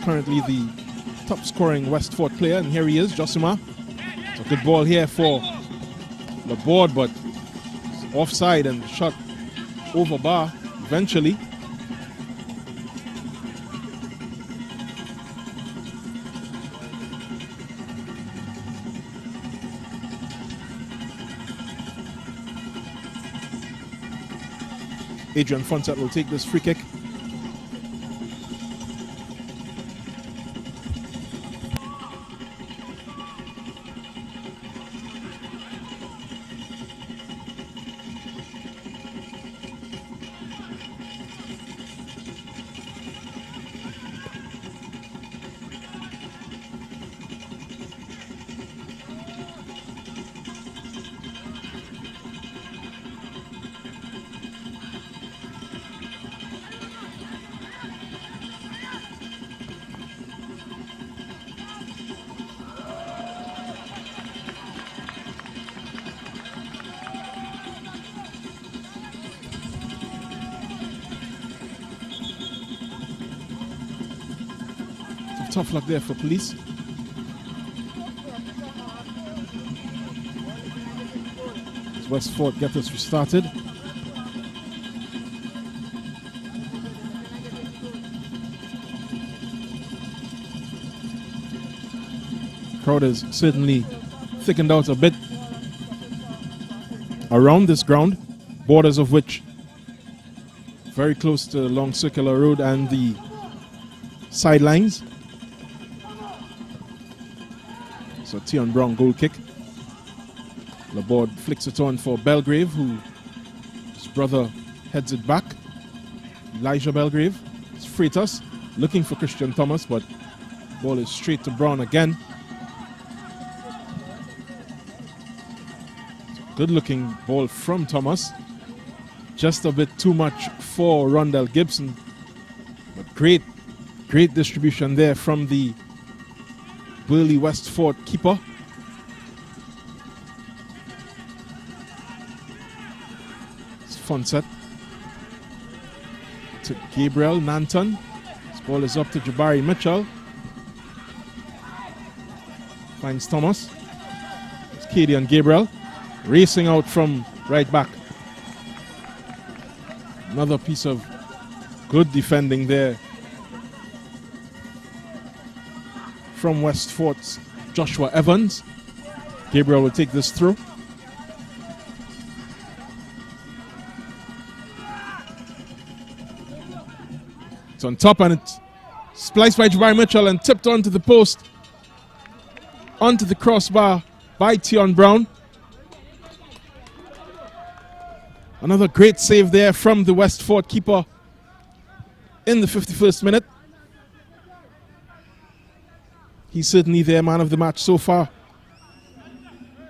currently the top scoring Westfort player, and here he is, Josimar. It's a good ball here for the board, but offside and shot over bar eventually. Adrian Fonset will take this free kick. Tough luck there for Police. As Westfort get this restarted. Crowd is certainly thickened out a bit around this ground, borders of which very close to Long Circular Road and the sidelines. So Tion Brown goal kick. Laborde flicks it on for Belgrave, who his brother heads it back. Elijah Belgrave. It's Freitas. looking for Christian Thomas, but ball is straight to Brown again. Good looking ball from Thomas. Just a bit too much for Rondell Gibson. But great distribution there from the Burley Westford keeper. It's a fun set. To Gabriel Nanton. This ball is up to Jabari Mitchell. Finds Thomas. It's Katie and Gabriel racing out from right back. Another piece of good defending there from Westford's Joshua Evans. Gabriel will take this through. It's on top and it's spliced by Jabari Mitchell and tipped onto the post. Onto the crossbar by Tion Brown. Another great save there from the Westford keeper in the 51st minute. He's certainly their man of the match so far,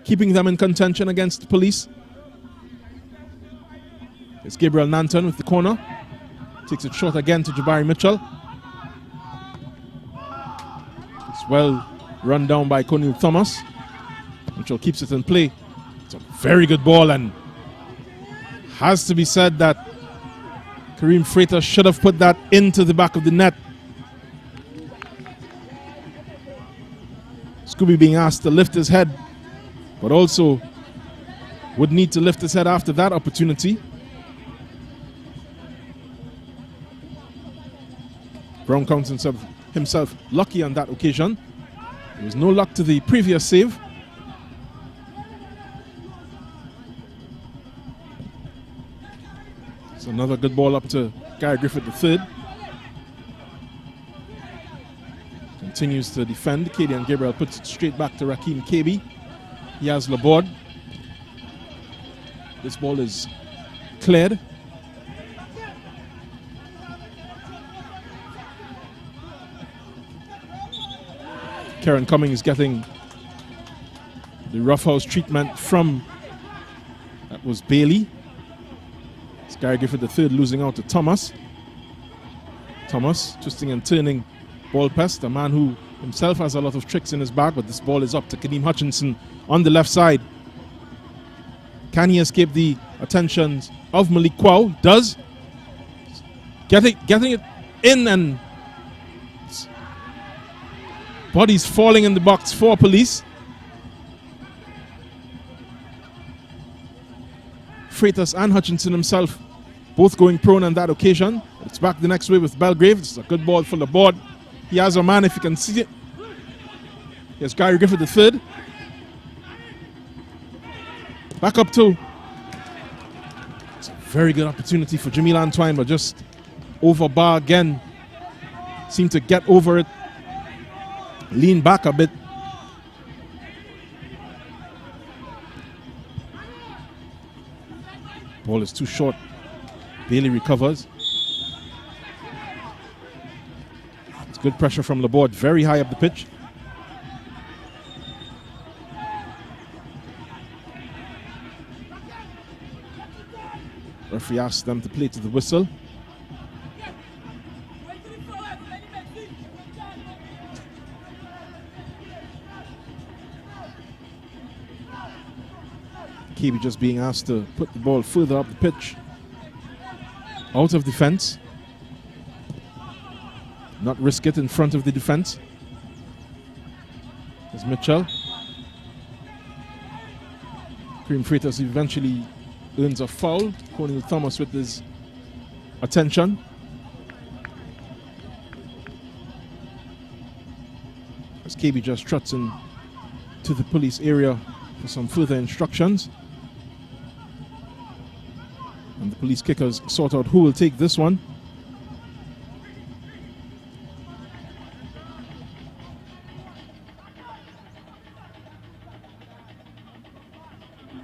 keeping them in contention against the Police. It's Gabriel Nanton with the corner. Takes it short again to Jabari Mitchell. It's well run down by Cornel Thomas. Mitchell keeps it in play. It's a very good ball, and has to be said that Kareem Freitas should have put that into the back of the net. Scooby being asked to lift his head, but also would need to lift his head after that opportunity. Brown counts himself lucky on that occasion. There was no luck to the previous save. It's another good ball up to Gary Griffith III. Continues to defend. Katie and Gabriel puts it straight back to Raheem Kabi. He has Laborde. This ball is cleared. Karen Cummings getting the roughhouse treatment from, that was Bailey. It's Gary Gifford III losing out to Thomas. Thomas twisting and turning ball Pest, a man who himself has a lot of tricks in his bag, but this ball is up to Kadeem Hutchinson on the left side. Can he escape the attentions of Malik Kwao? Does. Getting it in, and bodies falling in the box for Police. Freitas and Hutchinson himself both going prone on that occasion. It's back the next way with Belgrave. It's a good ball for Laborde. He has a man, if you can see it. Here's Gary Griffith III. Back up two. It's a very good opportunity for Jamil Antoine, but just over bar again. Seemed to get over it. Lean back a bit. Ball is too short. Bailey recovers. It's good pressure from Laborde, very high up the pitch. Referee asks them to play to the whistle. Kiwi just being asked to put the ball further up the pitch, out of defense, not risk it in front of the defense. There's Mitchell. Kareem Freitas eventually earns a foul. Cornel Thomas with his attention. As KB just struts in to the Police area for some further instructions. And the Police kickers sort out who will take this one.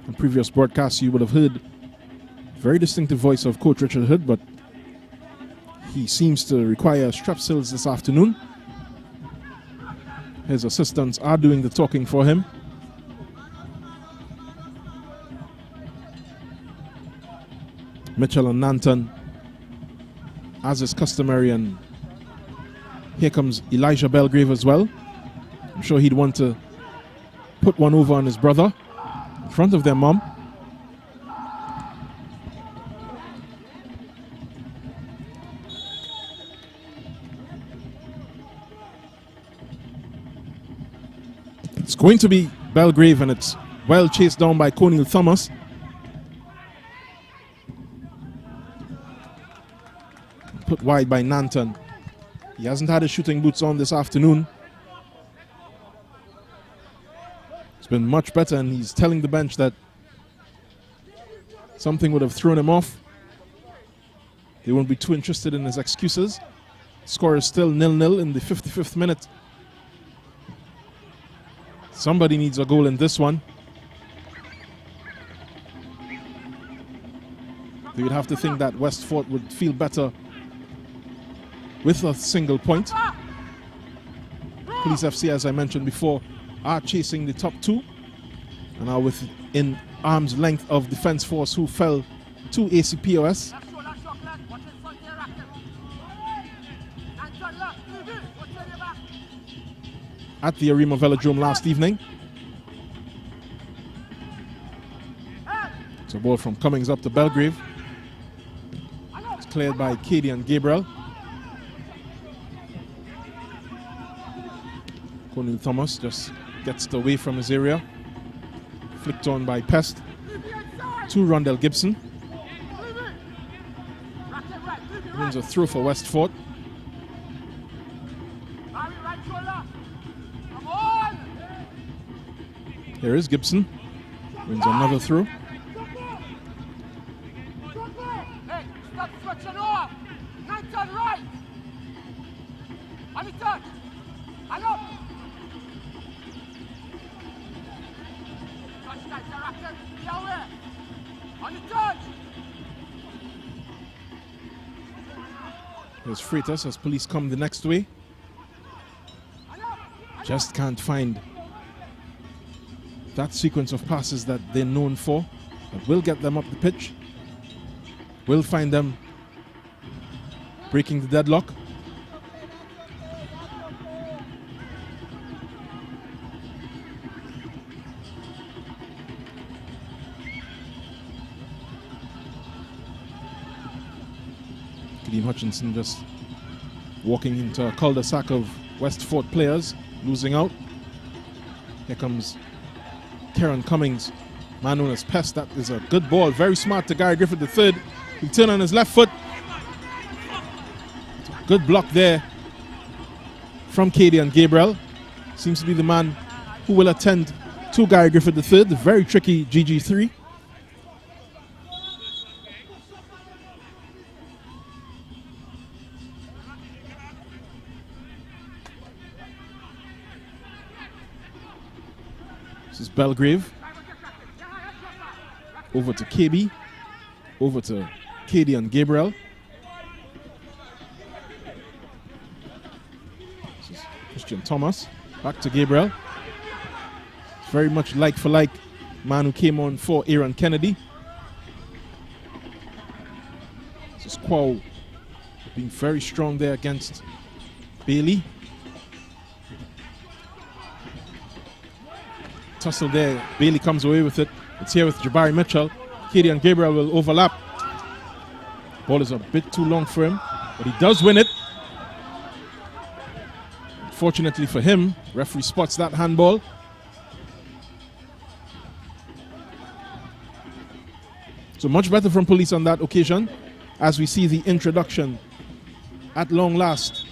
In previous broadcasts, you would have heard a very distinctive voice of Coach Richard Hood, but He seems to require strepsils this afternoon. His assistants are doing the talking for him. Mitchell and Nanton, as is customary, and here comes Elijah Belgrave as well. I'm sure he'd want to put one over on his brother in front of their mom. It's going to be Belgrave, and it's well chased down by Cornel Thomas. Put wide by Nanton. He hasn't had his shooting boots on this afternoon. It's been much better, and he's telling the bench that something would have thrown him off. They won't be too interested in his excuses. Score is still 0-0 in the 55th minute. Somebody needs a goal in this one. They would have to think that Westford would feel better with a single point. Police FC, as I mentioned before, are chasing the top two and are within arm's length of Defence Force, who fell to ACPOS at the Arima Velodrome last evening. It's a ball from Cummings up to Belgrave. It's cleared by Cady and Gabriel. Cornel Thomas just gets it away from his area. Flicked on by Pest to Rondell Gibson. Wins a throw for Westford. Here is Gibson. Wins another throw. There's Freitas as police come the next way. Just can't find that sequence of passes that they're known for. But will get them up the pitch. Will find them breaking the deadlock. Kadeem Hutchinson just walking into a cul-de-sac of Westford players, losing out. Here comes Kieran Cummings, man known as Pest. That is a good ball, very smart to Gary Griffith III. He turned on his left foot. Good block there from Cady and Gabriel. Seems to be the man who will attend to Gary Griffith III, the very tricky GG3. This is Belgrave. Over to KB. Over to Cady and Gabriel. This is Christian Thomas. Back to Gabriel. It's very much like for like. Man who came on for Aaron Kennedy. This is Quao being very strong there against Bailey. Tussle there. Bailey comes away with it. It's here with Jabari Mitchell. Cady and Gabriel will overlap. Ball is a bit too long for him, but he does win it. Fortunately for him, referee spots that handball. So much better from police on that occasion, as we see the introduction at long last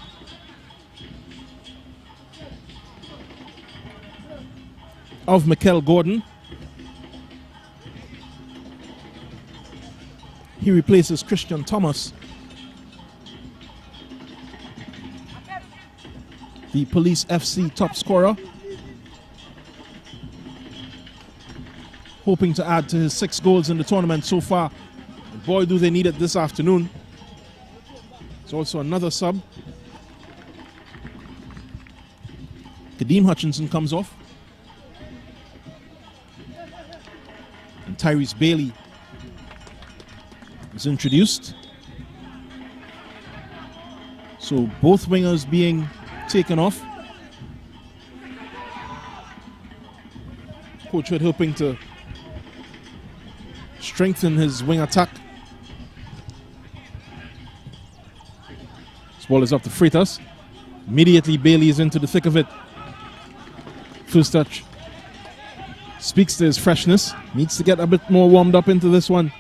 of Mikel Gordon. He replaces Christian Thomas. The Police FC top scorer. Hoping to add to his 6 goals in the tournament so far. And boy, do they need it this afternoon. There's also another sub. Kadeem Hutchinson comes off. And Tyrese Bailey is introduced. So both wingers being taken off. Coach Hood hoping to strengthen his wing attack. This ball is up to Freitas. Immediately Bailey is into the thick of it. First touch speaks to his freshness. Needs to get a bit more warmed up into this one.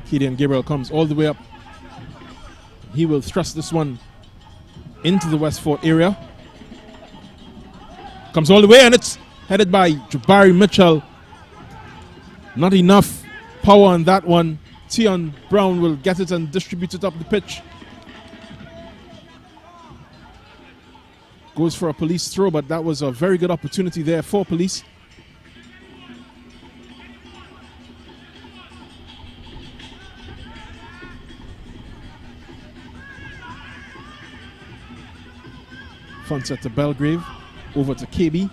Gideon Gabriel comes all the way up. He will thrust this one into the West Fort area. Comes all the way, and it's headed by Jabari Mitchell. Not enough power on that one. Tion Brown will get it and distribute it up the pitch. Goes for a Police throw, but that was a very good opportunity there for Police. Front set to Belgrave, over to KB.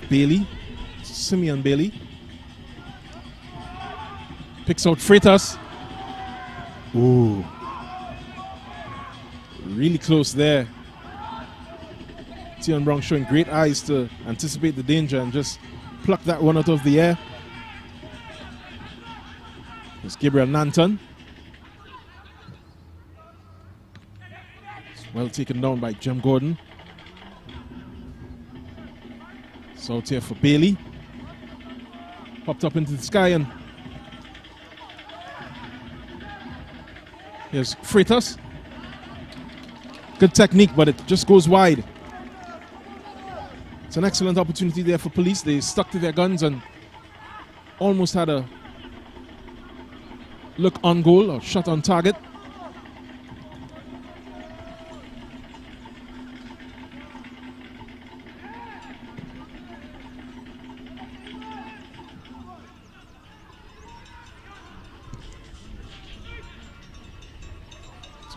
Bailey, Simeon Bailey. Picks out Freitas. Ooh. Really close there. Tion Brown showing great eyes to anticipate the danger and just pluck that one out of the air. It's Gabriel Nanton. Well taken down by Jim Gordon. It's out here for Bailey. Popped up into the sky, and here's Freitas. Good technique, but it just goes wide. It's an excellent opportunity there for Police. They stuck to their guns and almost had a look on goal or shot on target.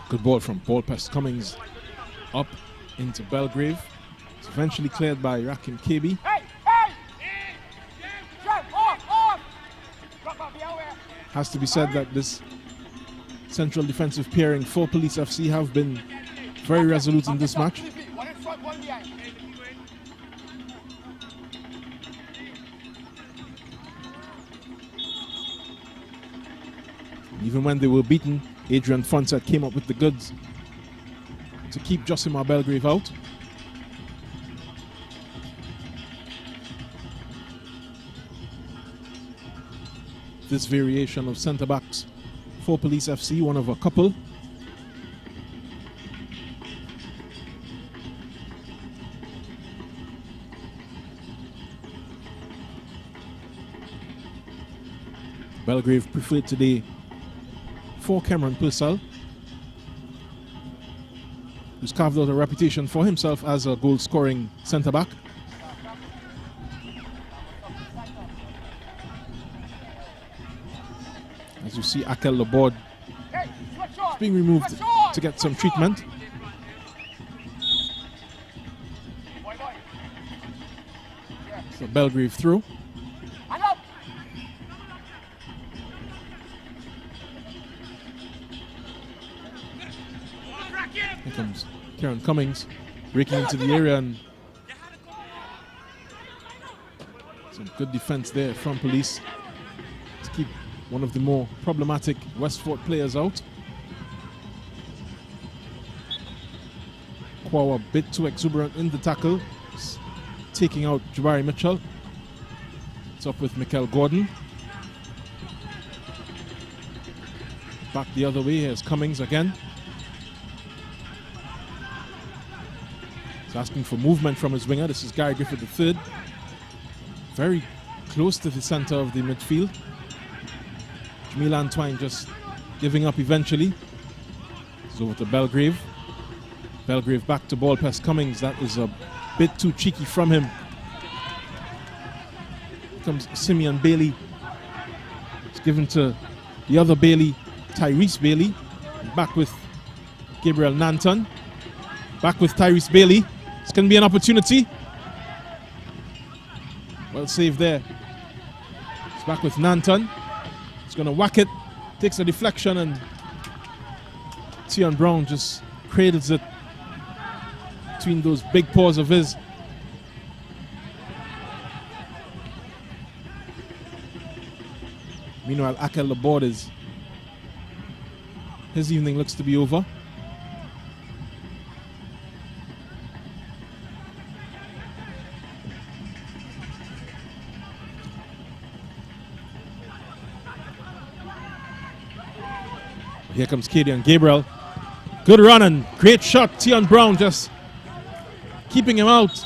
Good ball from Pest Cummings up into Belgrave. It's eventually cleared by Rakim KB. Has to be said that this central defensive pairing for Police FC have been very resolute in this match. Even when they were beaten, Adrian Fonset came up with the goods to keep Josimar Belgrave out. This variation of centre backs for Police FC, one of a couple. Belgrave preferred today for Cameron Purcell, who's carved out a reputation for himself as a goal-scoring centre-back. As you see, Akel Laborde is being removed to get some treatment. So Belgrave through. Here comes Kieran Cummings breaking into the area, and some good defense there from Police to keep one of the more problematic Westford players out. Kwawa a bit too exuberant in the tackle, taking out Jabari Mitchell. It's up with Mikel Gordon. Back the other way, here's Cummings again. He's asking for movement from his winger. This is Gary Griffith III. Very close to the center of the midfield. Jamil Antoine just giving up eventually. It's over to Belgrave. Belgrave back to ball. Pest Cummings. That is a bit too cheeky from him. Here comes Simeon Bailey. It's given to the other Bailey, Tyrese Bailey. Back with Gabriel Nanton. Back with Tyrese Bailey. It's going to be an opportunity. Well saved there. It's back with Nanton. It's going to whack it. Takes a deflection and Tion Brown just cradles it between those big paws of his. Meanwhile, Akel Laborde is, his evening looks to be over. Here comes Kadian Gabriel. Good run and great shot. Tion Brown just keeping him out.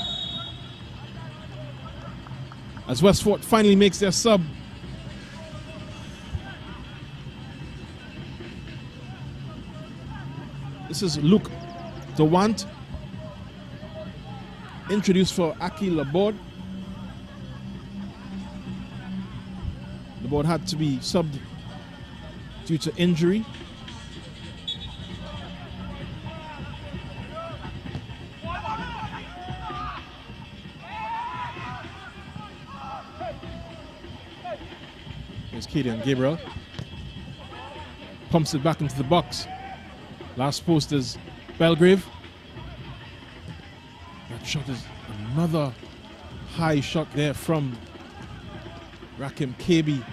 As Westford finally makes their sub. This is Luke DeWant, introduced for Aki Laborde. Laborde had to be subbed due to injury. Here's Kadian Gabriel. Pumps it back into the box. Last post is Belgrave. That shot is another high shot there from Rakim Kabi.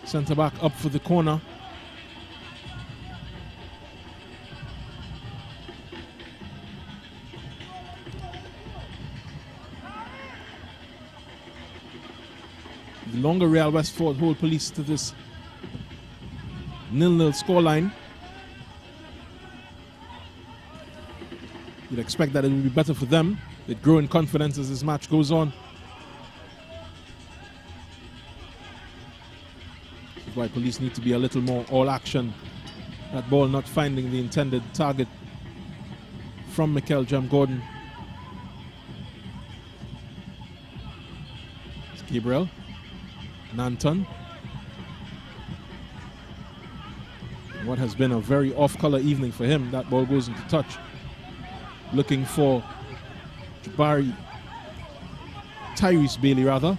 Centre back up for the corner. The longer Real Westford hold police to this 0-0 scoreline. You'd expect that it would be better for them. They'd grow in confidence as this match goes on. This is why police need to be a little more all action. That ball not finding the intended target from Mikel Jem Gordon. It's Gabriel. Nanton. What has been a very off-color evening for him. That ball goes into touch. Looking for Tyrese Bailey rather.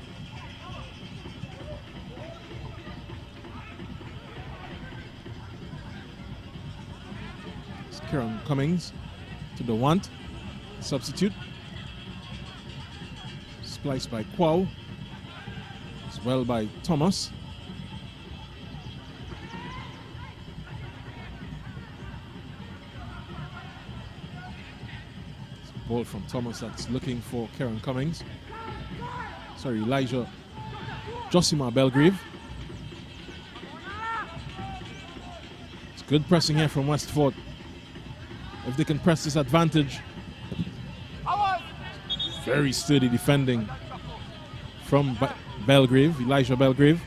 It's Kieran Cummings to DeWant. Substitute. Spliced by Kwao. As well by Thomas. Ball from Thomas that's looking for Kieran Cummings. Sorry, Elijah Josimar Belgrave. It's good pressing here from Westford. If they can press this advantage. Very sturdy defending from Belgrave, Elijah Belgrave.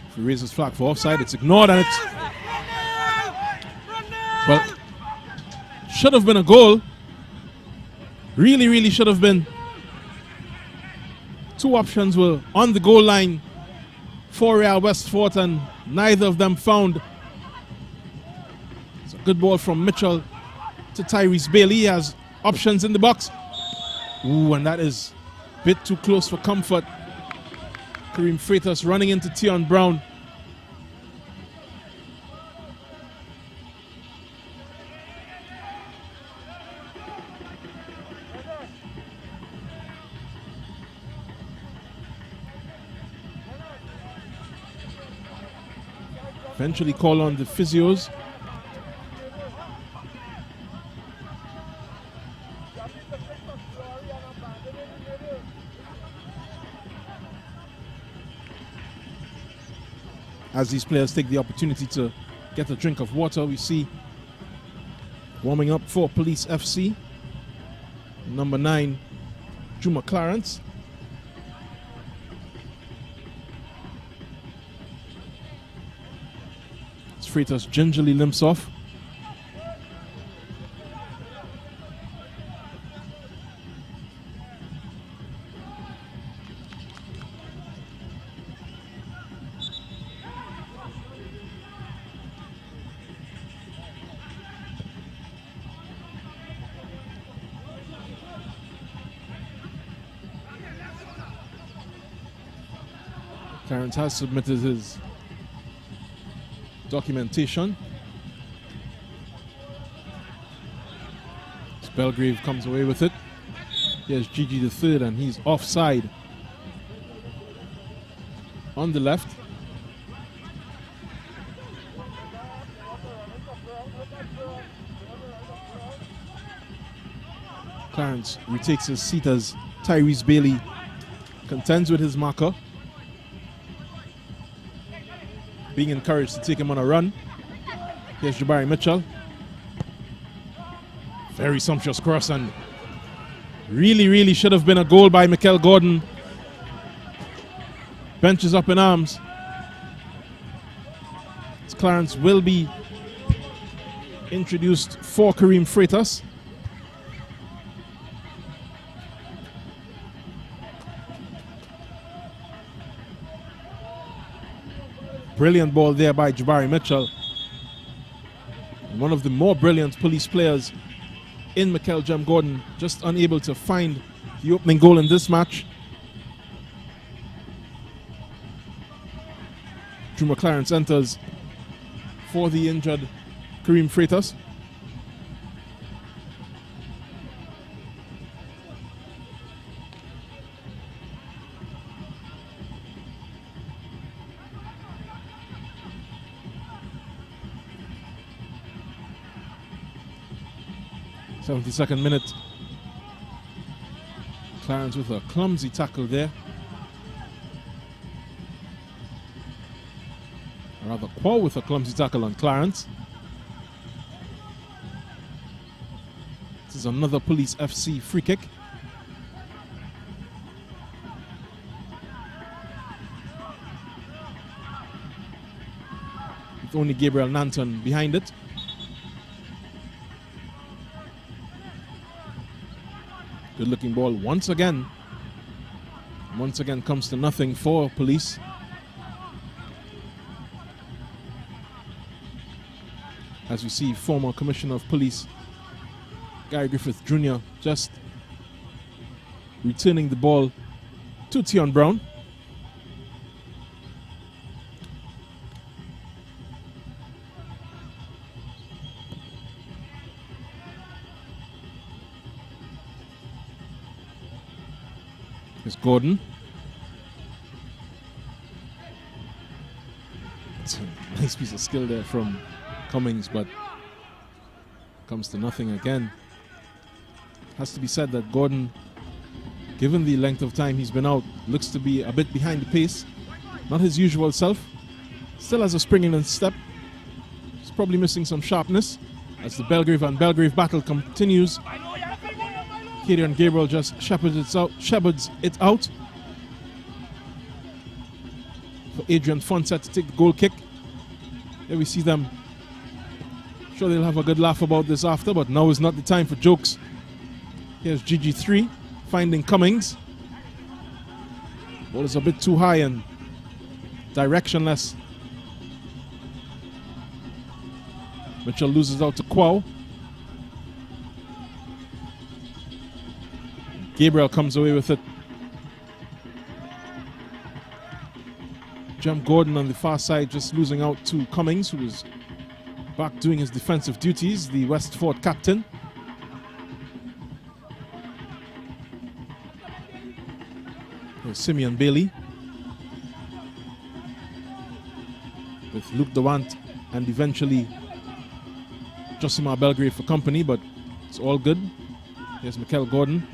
If he raises flag for offside, it's ignored and it's... Well, should have been a goal. Really, really should have been. Two options were on the goal line for Real Westford and neither of them found. It's a good ball from Mitchell to Tyrese Bailey. He has options in the box. Ooh, and that is a bit too close for comfort. Kareem Freitas running into Tion Brown. Eventually call on the physios. As these players take the opportunity to get a drink of water, we see warming up for Police FC, number 9, Juma Clarence. As Freitas gingerly limps off. Clarence has submitted his documentation. As Belgrave comes away with it. Here's Gigi the third, and he's offside on the left. Clarence retakes his seat as Tyrese Bailey contends with his marker, being encouraged to take him on a run. Here's Jabari Mitchell. Very sumptuous cross, and really should have been a goal by Mikel Gordon. Benches up in arms. As Clarence will be introduced for Kareem Freitas. Brilliant ball there by Jabari Mitchell. One of the more brilliant Police players in Mikel Jem Gordon, just unable to find the opening goal in this match. Juma Clarence enters for the injured Kareem Freitas. '72nd minute. Clarence with a clumsy tackle there. Or rather, Quo with a clumsy tackle on Clarence. This is another Police FC free kick. With only Gabriel Nanton behind it. Good looking ball once again. Once again comes to nothing for Police. As we see former Commissioner of Police Gary Griffith Jr. just returning the ball to Tion Brown. Here's Gordon. It's a nice piece of skill there from Cummings, but comes to nothing again. Has to be said that Gordon, given the length of time he's been out, looks to be a bit behind the pace. Not his usual self. Still has a spring in his step. He's probably missing some sharpness as the Belgrave and Belgrave battle continues. Kadian Gabriel just shepherds it out for Adrian Fonset to take the goal kick. There we see them. Sure, they'll have a good laugh about this after, but now is not the time for jokes. Here's GG3 finding Cummings. Ball is a bit too high and directionless. Mitchell loses out to Quao. Gabriel comes away with it. Jem Gordon on the far side just losing out to Cummings, who was back doing his defensive duties, the Westford captain. Here's Simeon Bailey with with Luke Dewant and eventually Josimar Belgrave for company, but it's all good. Here's Mikel Gordon.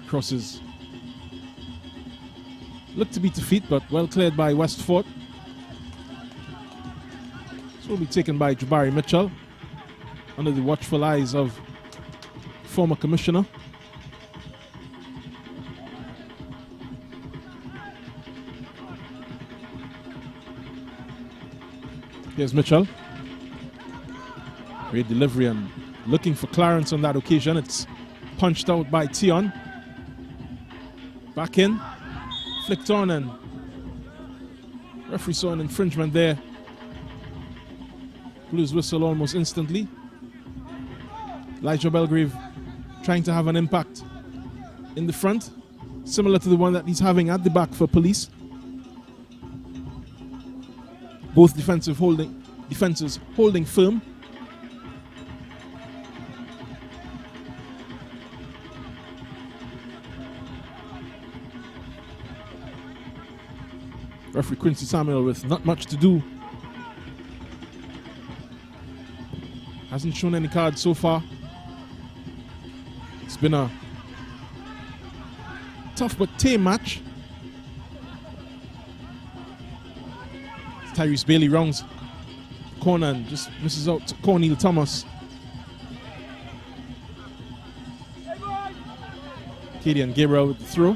Crosses look to be to feet, but well cleared by Westford. This will be taken by Jabari Mitchell under the watchful eyes of former commissioner. Here's Mitchell. Great delivery and looking for Clarence on that occasion. It's punched out by Tion. Back in. Flicked on and referee saw an infringement there. Blues whistle almost instantly. Elijah Belgrave trying to have an impact in the front, similar to the one that he's having at the back for Police. Both defenses holding firm. Referee Quincy Samuel with not much to do. Hasn't shown any cards so far. It's been a tough but tame match. Tyrese Bailey rounds corner and just misses out to Cornel Thomas. Cadian Gabriel with the throw.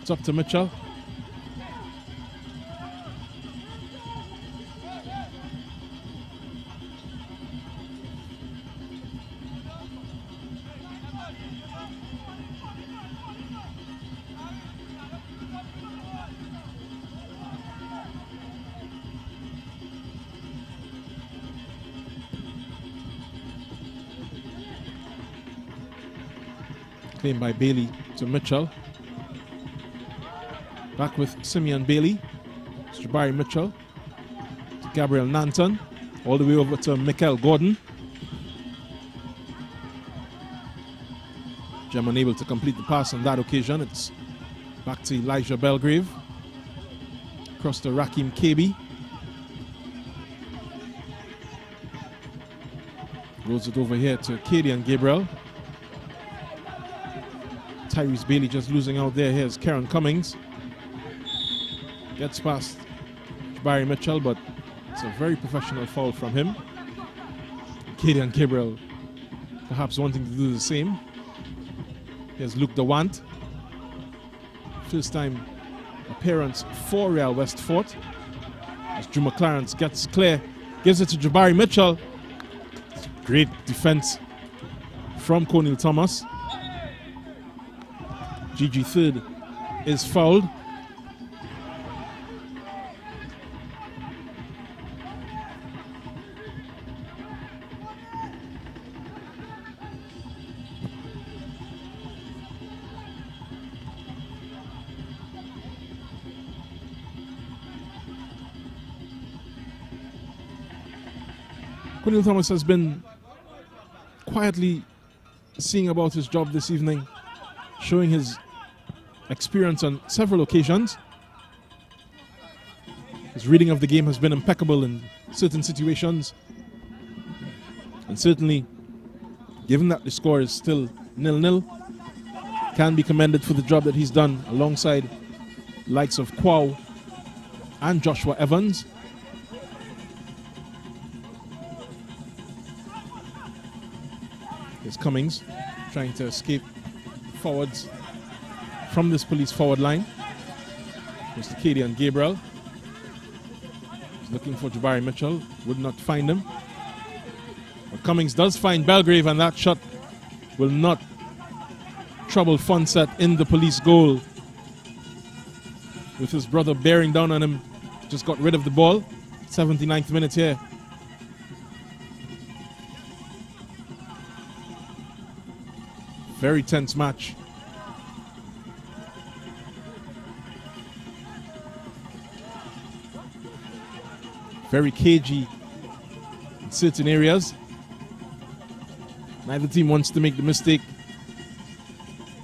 It's up to Mitchell. Claimed by Bailey to Mitchell. Back with Simeon Bailey. It's Jabari Mitchell to Gabriel Nanton. All the way over to Mikel Gordon. Gem unable to complete the pass on that occasion. It's back to Elijah Belgrave. Across to Rakim Kabi. Rolls it over here to Cadian Gabriel. Tyrese Bailey just losing out there. Here's Karen Cummings. Gets past Jabari Mitchell, but it's a very professional foul from him. Cadian Gabriel perhaps wanting to do the same. Here's Luke Dewant. First time appearance for Real Westford. As Juma Clarence gets clear, gives it to Jabari Mitchell. Great defense from Cornel Thomas. Gigi Third is fouled. Cornel Thomas has been quietly seeing about his job this evening, showing his experience on several occasions. His reading of the game has been impeccable in certain situations. And certainly, given that the score is still 0-0, can be commended for the job that he's done alongside likes of Kwao and Joshua Evans. Here's Cummings trying to escape forwards from this Police forward line. Mr. Cadian Gabriel. He's looking for Jabari Mitchell. Would not find him. But Cummings does find Belgrave, and that shot will not trouble Fonset in the Police goal. With his brother bearing down on him, just got rid of the ball. 79th minute here. Very tense match. Very cagey in certain areas. Neither team wants to make the mistake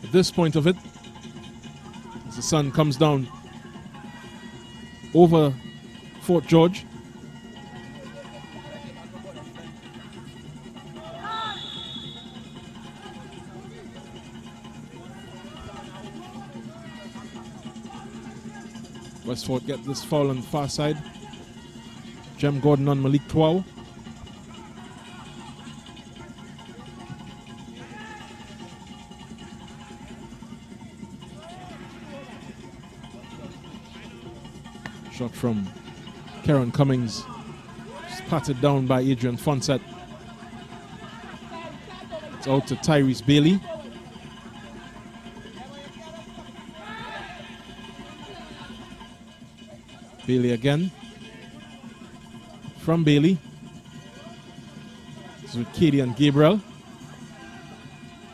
at this point of it. As the sun comes down over Fort George. Westford get this foul on the far side. Jem Gordon on Malik Twau. Shot from Karen Cummings. Just patted down by Adrian Fonset. It's out to Tyrese Bailey. Bailey again. From Bailey. This is with Katie and Gabriel.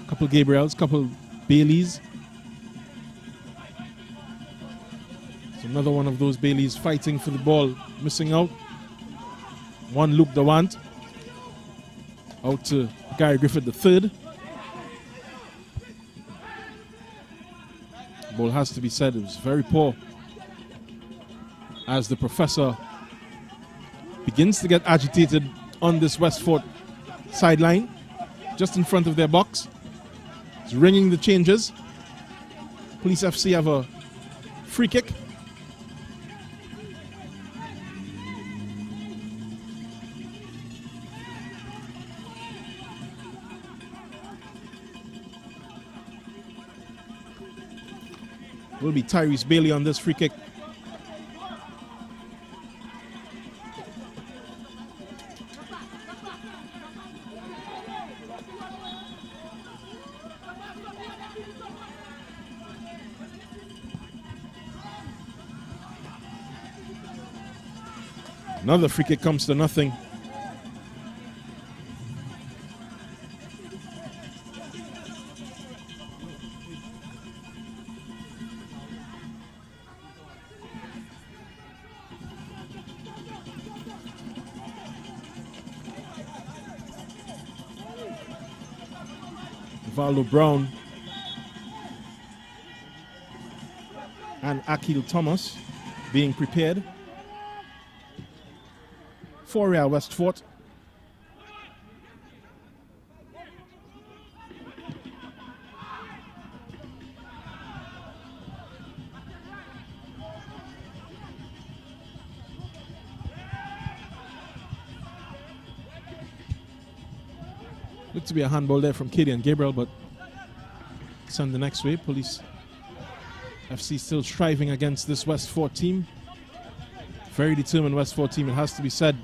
Couple Gabriels, couple Baileys. It's another one of those Baileys fighting for the ball, missing out. One Luke Dawant. Out to Gary Griffith III. The ball has to be said, it was very poor. As the professor begins to get agitated on this Westford sideline, just in front of their box. He's ringing the changes. Police FC have a free kick. Will be Tyrese Bailey on this free kick. Another free kick comes to nothing. Valdo Brown and Akil Thomas being prepared for Real Westford. Looked to be a handball there from Katie and Gabriel, but send the next way. Police FC still striving against this Westford team. Very determined Westford team, it has to be said.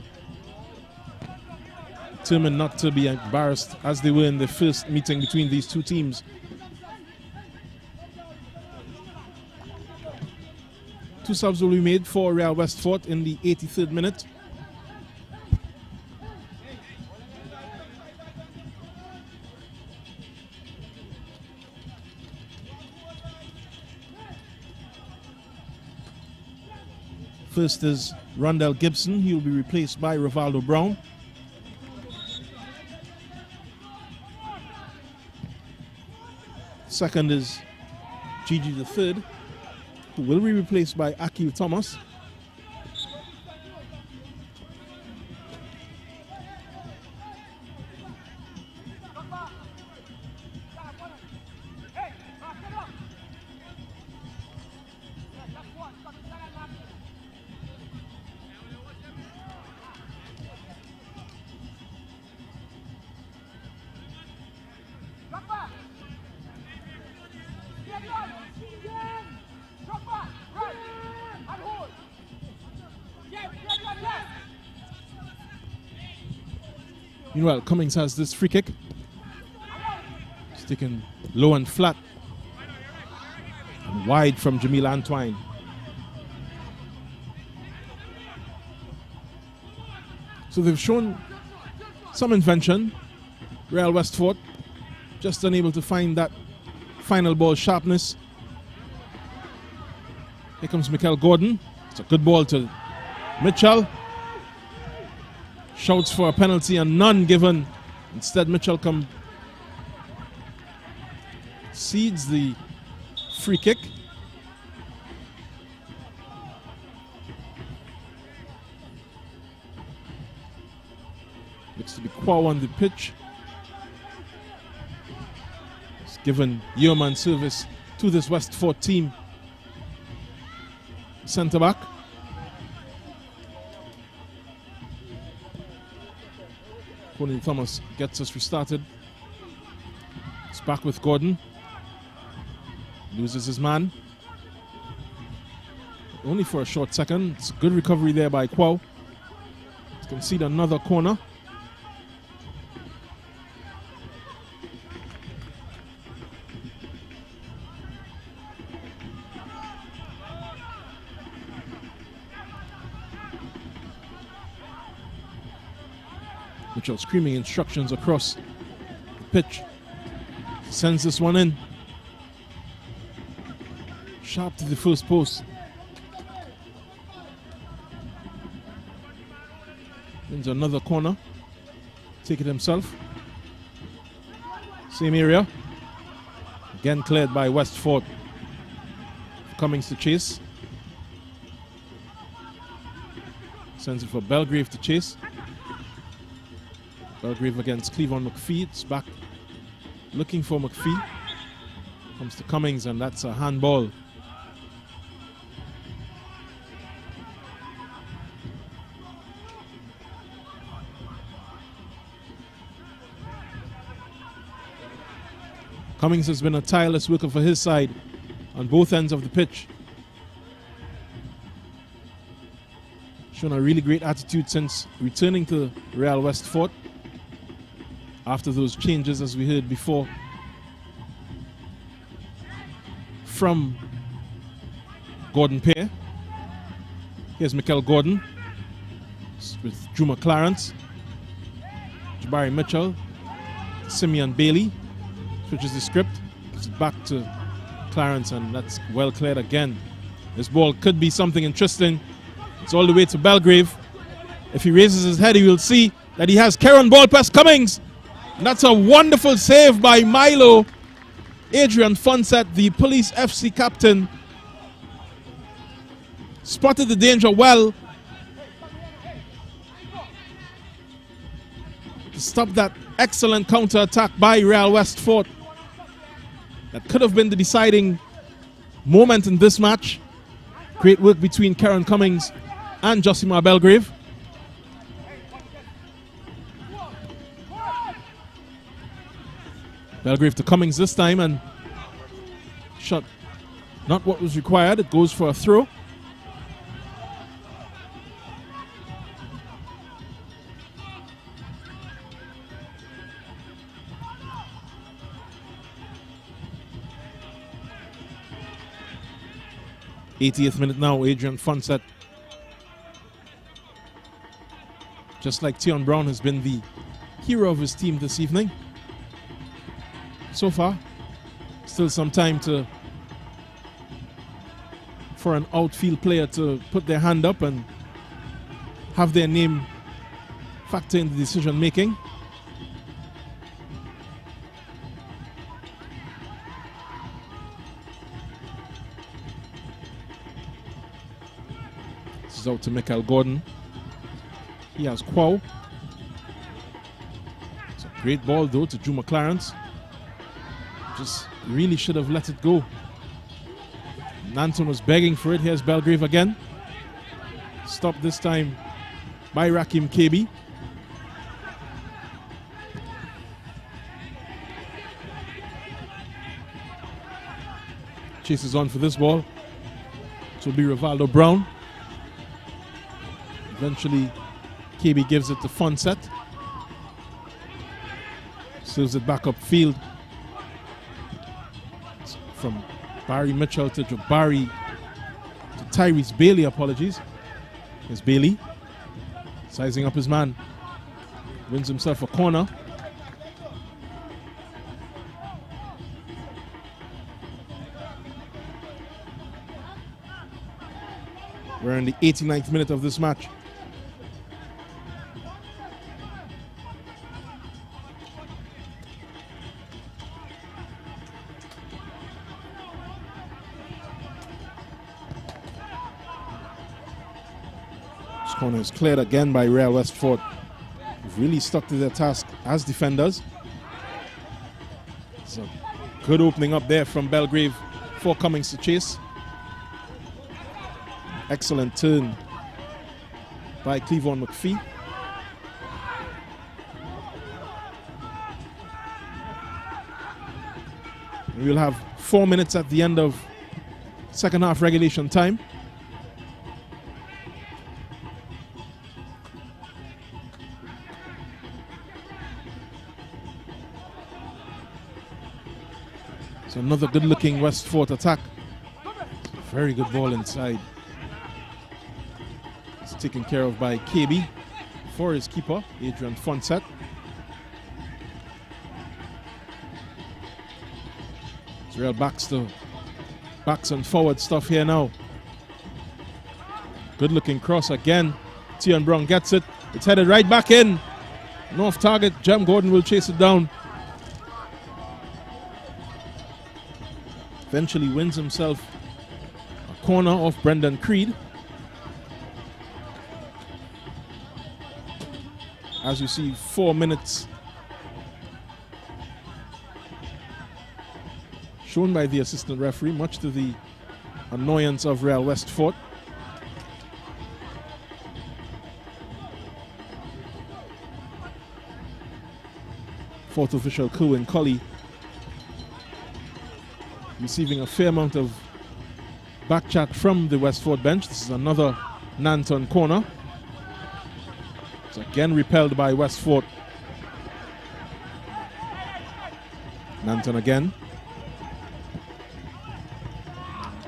Determined not to be embarrassed as they were in the first meeting between these two teams. Two subs will be made for Real Westford in the 83rd minute. First is Rondell Gibson. He will be replaced by Rivaldo Brown. Second is Gigi III, who will be replaced by Akil Thomas. Meanwhile, Cummings has this free kick. It's taken low and flat. And wide from Jamil Antoine. So they've shown some invention. Real Westford just unable to find that final ball sharpness. Here comes Mikel Gordon. It's a good ball to Mitchell. Shouts for a penalty and none given. Instead, Mitchell concedes the free kick. Looks to be Quao on the pitch. He's given yeoman service to this West Fort team. Centre back. Colin Thomas gets us restarted. It's back with Gordon. Loses his man. Only for a short second. It's a good recovery there by Quao. Let's concede another corner. Mitchell screaming instructions across the pitch. Sends this one in. Sharp to the first post. Into another corner. Take it himself. Same area. Again cleared by West Fort. Cummings to chase. Sends it for Belgrave to chase. Belgrave against Cleavon McPhee. It's back looking for McPhee. Comes to Cummings, and that's a handball. Cummings has been a tireless worker for his side on both ends of the pitch. Shown a really great attitude since returning to Real West Fort after those changes, as we heard before, from Gordon Pear. Here's Mikel Gordon with Juma Clarence, Jabari Mitchell, Simeon Bailey. Switches the script, gives it back to Clarence, and that's well cleared again. This ball could be something interesting. It's all the way to Belgrave. If he raises his head, he will see that he has Karen Ball Pest Cummings. And that's a wonderful save by Milo. Adrian Fonset, the Police FC captain, spotted the danger well to stop that excellent counter-attack by Real West Fort. That could have been the deciding moment in this match. Great work between Karen Cummings and Josimar Belgrave. Belgrave to Cummings this time, and shot not what was required. It goes for a throw. '80th minute now, Adrian Fonset. Just like Tion Brown has been the hero of his team this evening. So far, still some time for an outfield player to put their hand up and have their name factor in the decision making. This is out to Michael Gordon. He has Quao. It's a great ball though to Juma Clarence. Just really should have let it go. Nanton was begging for it. Here's Belgrave again. Stopped this time by Rakim Kebi. Chases on for this ball. It will be Rivaldo Brown. Eventually, Kebi gives it to Fonset. Serves it back upfield. From Barry Mitchell to Jabari to Tyrese Bailey, apologies. Here's Bailey sizing up his man. Wins himself a corner. We're in the 89th minute of this match. Corner is cleared again by Real West Fort. They've really stuck to their task as defenders. It's a good opening up there from Belgrave for Cummings to chase. Excellent turn by Cleavon McPhee. We'll have 4 minutes at the end of second half regulation time. So another good-looking Westford attack. Very good ball inside. It's taken care of by KB for his keeper, Adrian Fonset. It's real backs and forward stuff here now. Good-looking cross again. Tion Brown gets it. It's headed right back in. And off target. Jem Gordon will chase it down. Eventually wins himself a corner off Brendan Creed. As you see, 4 minutes shown by the assistant referee, much to the annoyance of Real Westford. Fourth official Kerwin Colley receiving a fair amount of back chat from the Westford bench. This is another Nanton corner. It's again repelled by Westford. Nanton again.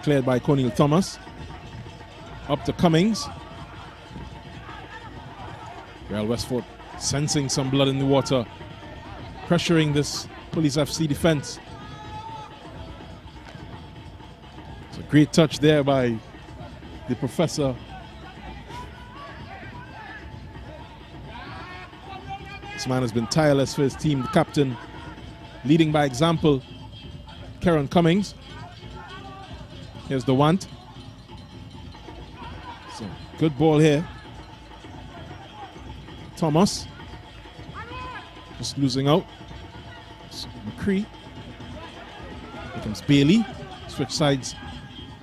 Cleared by Cornel Thomas. Up to Cummings. Real Westford sensing some blood in the water, pressuring this Police FC defense. It's a great touch there by the professor. This man has been tireless for his team. The captain leading by example, Karen Cummings. Here's the want. So good ball here. Thomas just losing out. So McCree. Here comes Bailey. Switch sides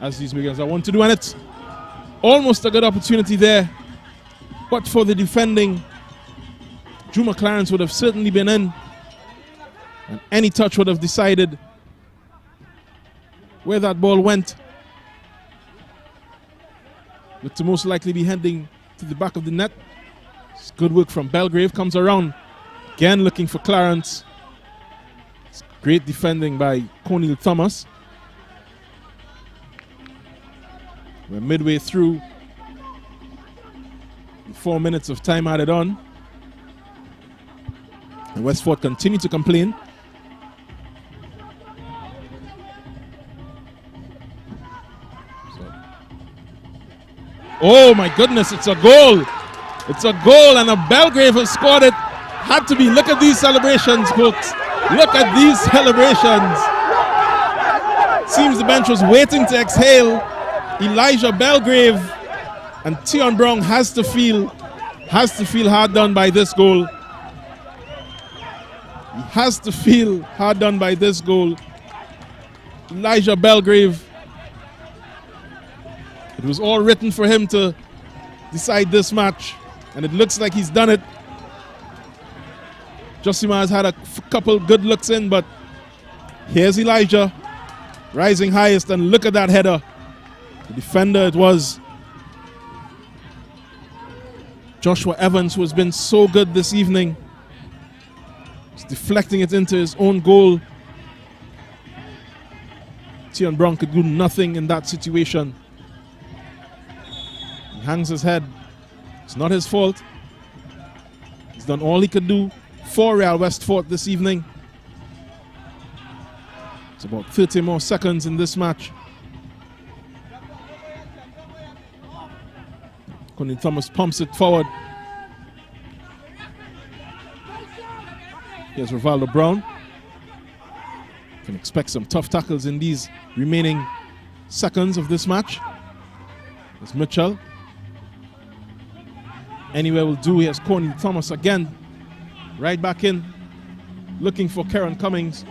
as these Wiggins are want to do, and it's almost a good opportunity there. But for the defending, Juma Clarence would have certainly been in, and any touch would have decided where that ball went. Looked to most likely be heading to the back of the net. It's good work from Belgrave. Comes around again looking for Clarence. It's great defending by Cornel Thomas. We're midway through the 4 minutes of time added on. And Westford continue to complain. Oh my goodness, it's a goal. It's a goal, and a Belgrave has scored it. Had to be. Look at these celebrations, folks. Look at these celebrations. Seems the bench was waiting to exhale. Elijah Belgrave and Tion Brown has to feel hard done by this goal. He has to feel hard done by this goal. Elijah Belgrave. It was all written for him to decide this match, and it looks like he's done it. Josima has had a couple good looks in, but here's Elijah rising highest, and look at that header. The defender, it was Joshua Evans, who has been so good this evening. He's deflecting it into his own goal. Tion Brown could do nothing in that situation. He hangs his head. It's not his fault. He's done all he could do for Real Westford this evening. It's about 30 more seconds in this match. Cornel Thomas pumps it forward. Here's Rivaldo Brown. Can expect some tough tackles in these remaining seconds of this match. There's Mitchell. Anywhere will do. Here's Cornel Thomas again. right back in, looking for Karen Cummings.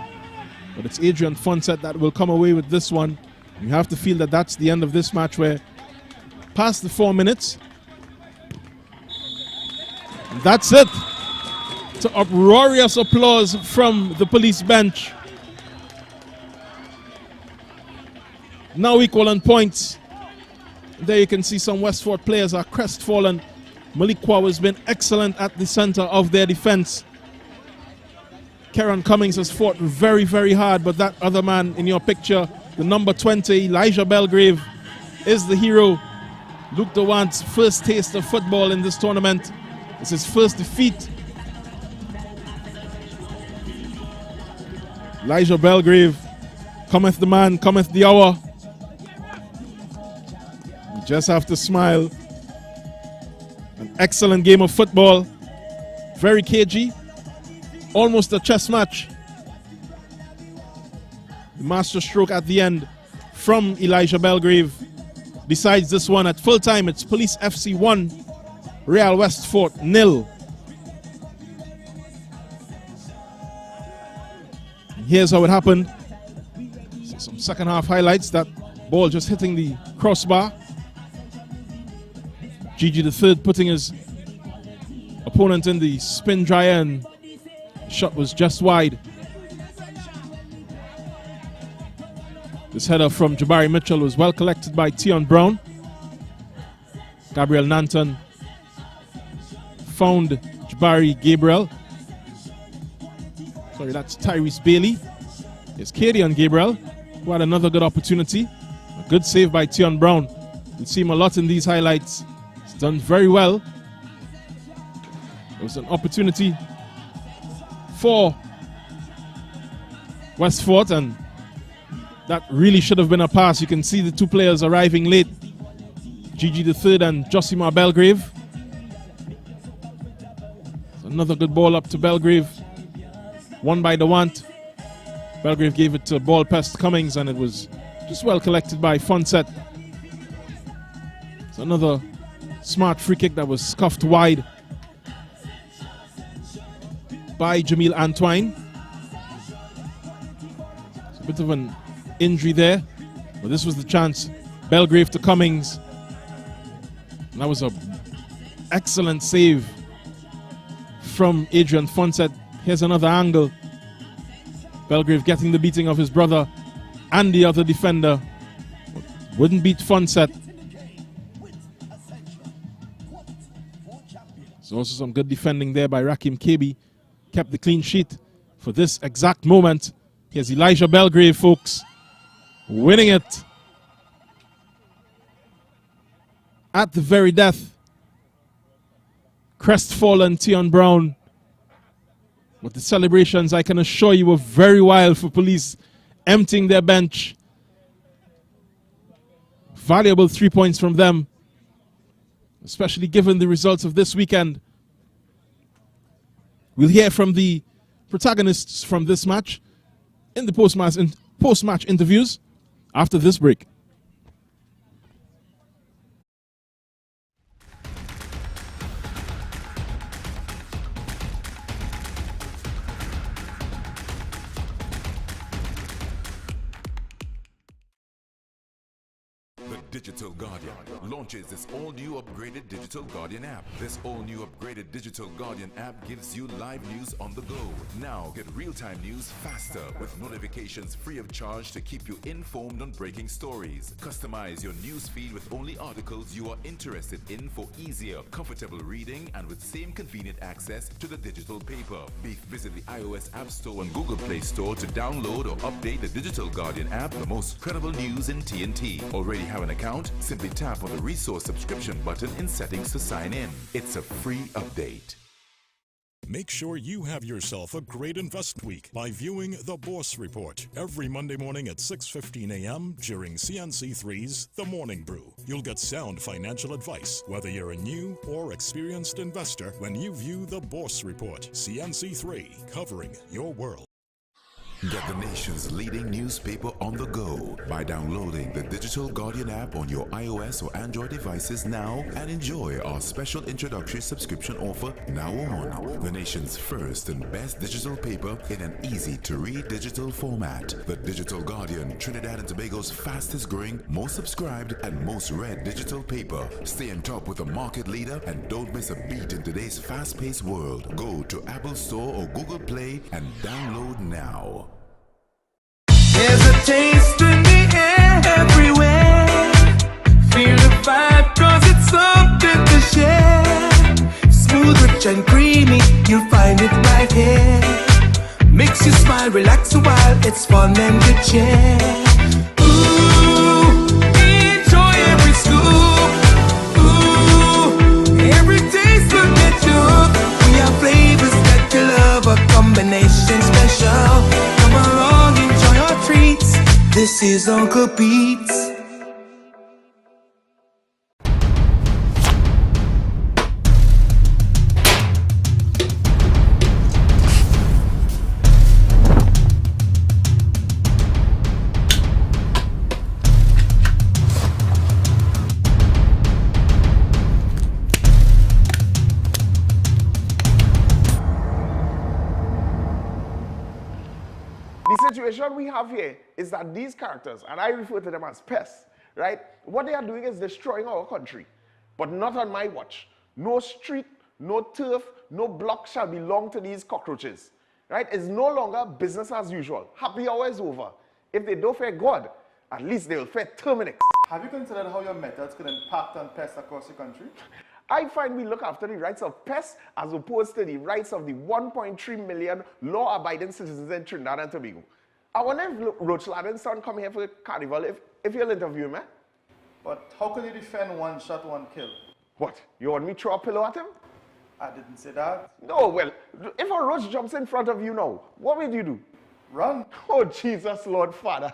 But it's Adrian Fonset that will come away with this one. You have to feel that that's the end of this match, where past the 4 minutes. And that's it. To uproarious applause from the police bench. Now equal on points. There you can see some Westford players are crestfallen. Malik Kwaw has been excellent at the center of their defense. Karen Cummings has fought very, very hard, but that other man in your picture, the number 20, Elijah Belgrave, is the hero. Luke Dewant's first taste of football in this tournament. It's his first defeat. Elijah Belgrave, cometh the man, cometh the hour. You just have to smile. An excellent game of football. Very cagey. Almost a chess match. The master stroke at the end from Elijah Belgrave decides this one. At full time, it's Police FC 1, Real Westford 0. And here's how it happened. So some second half highlights. That ball just hitting the crossbar. Gigi the third putting his opponent in the spin dryer, and shot was just wide. This header from Jabari Mitchell was well collected by Tion Brown. Gabriel Nanton found Jabari Gabriel. Sorry, that's Tyrese Bailey. It's Kadian Gabriel, who had another good opportunity. A good save by Tion Brown. You'll see him a lot in these highlights. He's done very well. It was an opportunity for Westford, and that really should have been a pass. You can see the two players arriving late, Gigi the third and Josimar Belgrave. Another good ball up to Belgrave, won by Dewant. Belgrave gave it to ball Pest Cummings, and it was just well collected by Fonset. It's another smart free kick that was scuffed wide by Jamil Antoine. It's a bit of an injury there, but this was the chance. Belgrave to Cummings. And that was an excellent save from Adrian Fonset. Here's another angle. Belgrave getting the beating of his brother and the other defender. Wouldn't beat Fonset. There's also some good defending there by Rakim Kebi. Kept the clean sheet for this exact moment. Here's Elijah Belgrave, folks, winning it at the very death. Crestfallen Tion Brown. But the celebrations, I can assure you, were very wild for Police, emptying their bench. Valuable 3 points from them, especially given the results of this weekend. We'll hear from the protagonists from this match in the post-match interviews after this break. Digital Guardian launches this all-new upgraded Digital Guardian app. This all-new upgraded Digital Guardian app gives you live news on the go. Now get real-time news faster with notifications free of charge to keep you informed on breaking stories. Customize your news feed with only articles you are interested in for easier, comfortable reading and with same convenient access to the digital paper. Visit the iOS App Store and Google Play Store to download or update the Digital Guardian app, the most credible news in TNT. Already have an account? Simply tap on the resource subscription button in settings to sign in. It's a free update. Make sure you have yourself a great invest week by viewing The Bourse Report every Monday morning at 6:15 a.m. during CNC3's The Morning Brew. You'll get sound financial advice, whether you're a new or experienced investor, when you view The Bourse Report. CNC3, covering your world. Get the nation's leading newspaper on the go by downloading the Digital Guardian app on your iOS or Android devices now and enjoy our special introductory subscription offer now on. The nation's first and best digital paper in an easy-to-read digital format. The Digital Guardian, Trinidad and Tobago's fastest growing, most subscribed, and most read digital paper. Stay on top with the market leader and don't miss a beat in today's fast-paced world. Go to Apple Store or Google Play and download now. There's a taste in the air everywhere. Feel the vibe cause it's something to share. Smooth, rich and creamy, you'll find it right here. Makes you smile, relax a while, it's fun and good cheer. Ooh, enjoy every scoop. Ooh, every taste will get you hooked. We have flavors that you love, a combination special. Come along, enjoy our treats. This is Uncle Pete's. The situation we have here is that these characters, and I refer to them as pests, right? What they are doing is destroying our country, but not on my watch. No street, no turf, no block shall belong to these cockroaches, right? It's no longer business as usual. Happy hour is over. If they don't fear God, at least they will fear Terminix. Have you considered how your methods could impact on pests across the country? I find we look after the rights of pests as opposed to the rights of the 1.3 million law-abiding citizens in Trinidad and Tobago. I wonder if Roach Ladden's son come here for the carnival, if you'll interview him, eh? But how can you defend one shot, one kill? What, you want me to throw a pillow at him? I didn't say that. No, well, if a roach jumps in front of you now, what will you do? Run. Oh, Jesus, Lord Father.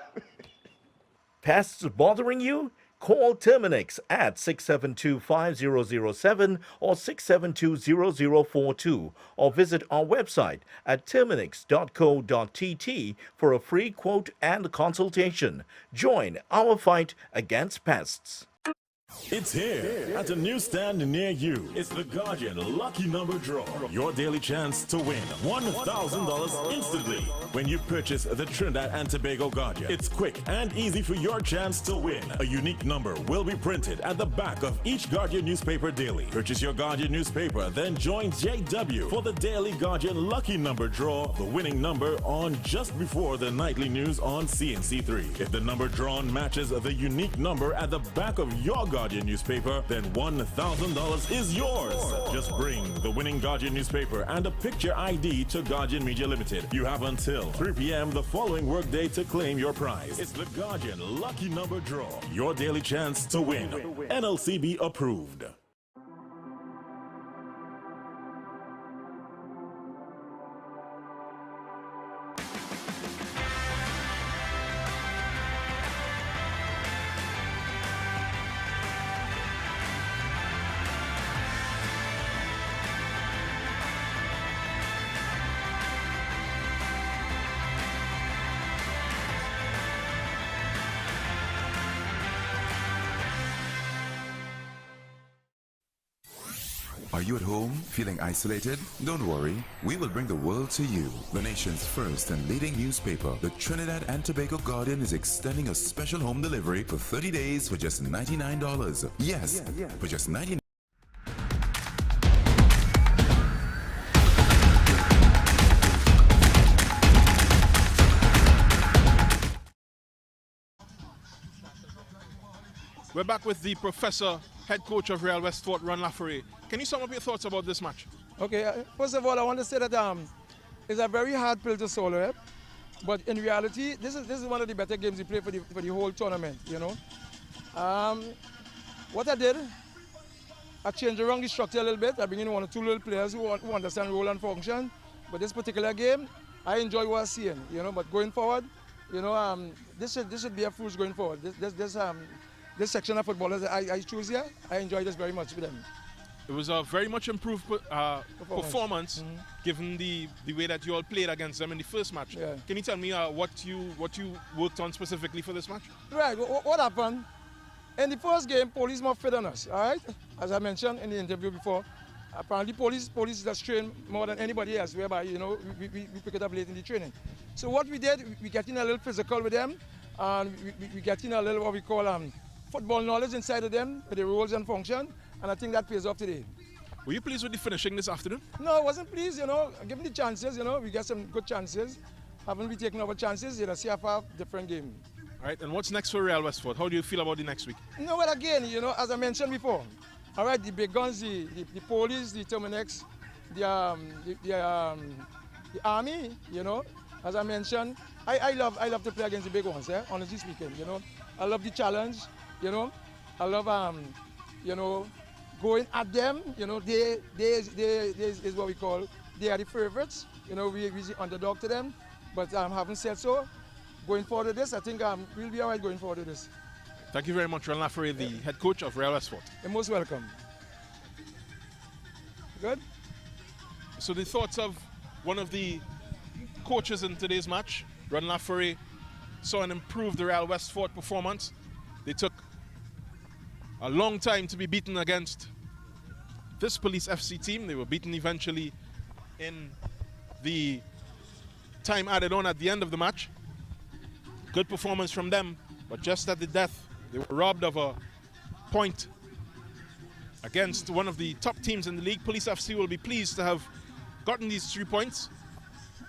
Pests bothering you? Call Terminix at 672-5007 or 672-0042 or visit our website at terminix.co.tt for a free quote and consultation. Join our fight against pests. It's here at a newsstand near you. It's the Guardian Lucky Number Draw. Your daily chance to win $1,000 instantly when you purchase the Trinidad and Tobago Guardian. It's quick and easy for your chance to win. A unique number will be printed at the back of each Guardian newspaper daily. Purchase your Guardian newspaper, then join JW for the daily Guardian Lucky Number Draw, the winning number on just before the nightly news on CNC3. If the number drawn matches the unique number at the back of your Guardian newspaper, then $1,000 is yours. Just bring the winning Guardian newspaper and a picture ID to Guardian Media Limited. You have until 3 p.m. the following workday to claim your prize. It's the Guardian Lucky Number Draw. Your daily chance to win. NLCB approved. Are you at home feeling isolated? Don't worry, we will bring the world to you. The nation's first and leading newspaper, the Trinidad and Tobago Guardian, is extending a special home delivery for 30 days for just $99. Yes, for just $99. We're back with the professor, head coach of Real West Fort, Ron Laffery. Can you sum up your thoughts about this match? Okay, first of all, I want to say that it's a very hard pill to swallow, right? But in reality, this is one of the better games we play for the whole tournament, you know. What I did, I changed around the structure a little bit. I bring in one or two little players who understand role and function. But this particular game, I enjoy what I'm seeing, you know. But going forward, you know, this should be a fruit going forward. This section of footballers I choose here, I enjoy this very much with them. It was a very much improved performance given the way that you all played against them in the first match. Yeah. Can you tell me what you worked on specifically for this match? Right, what happened? In the first game, police more fit on us, all right? As I mentioned in the interview before, apparently police just train more than anybody else, whereby, you know, we pick it up late in the training. So what we did, we get in a little physical with them, and we get in a little what we call football knowledge inside of them, with the roles and function, and I think that pays off today. Were you pleased with the finishing this afternoon? No, I wasn't pleased, you know, given the chances, you know, we got some good chances. Haven't we taken our chances, you know, CFR, different game. All right, and what's next for Real Westford? How do you feel about the next week? No, well, again, you know, as I mentioned before, all right, the big guns, the police, the Terminex, the army, you know, as I mentioned, I love to play against the big ones, honestly speaking, you know. I love the challenge, you know. I love, you know, going at them, you know, they is what we call, they are the favorites, you know, we're the underdog to them, but having said so, going forward with this, I think we'll be all right going forward with this. Thank you very much, Ron Lafferty, the head coach of Real Westford. You're most welcome. Good? So the thoughts of one of the coaches in today's match, Ron Lafferty, saw an improved Real Westford performance. They took a long time to be beaten against this Police FC team. They were beaten eventually in the time added on at the end of the match. Good performance from them, but just at the death, they were robbed of a point against one of the top teams in the league. Police FC will be pleased to have gotten these 3 points,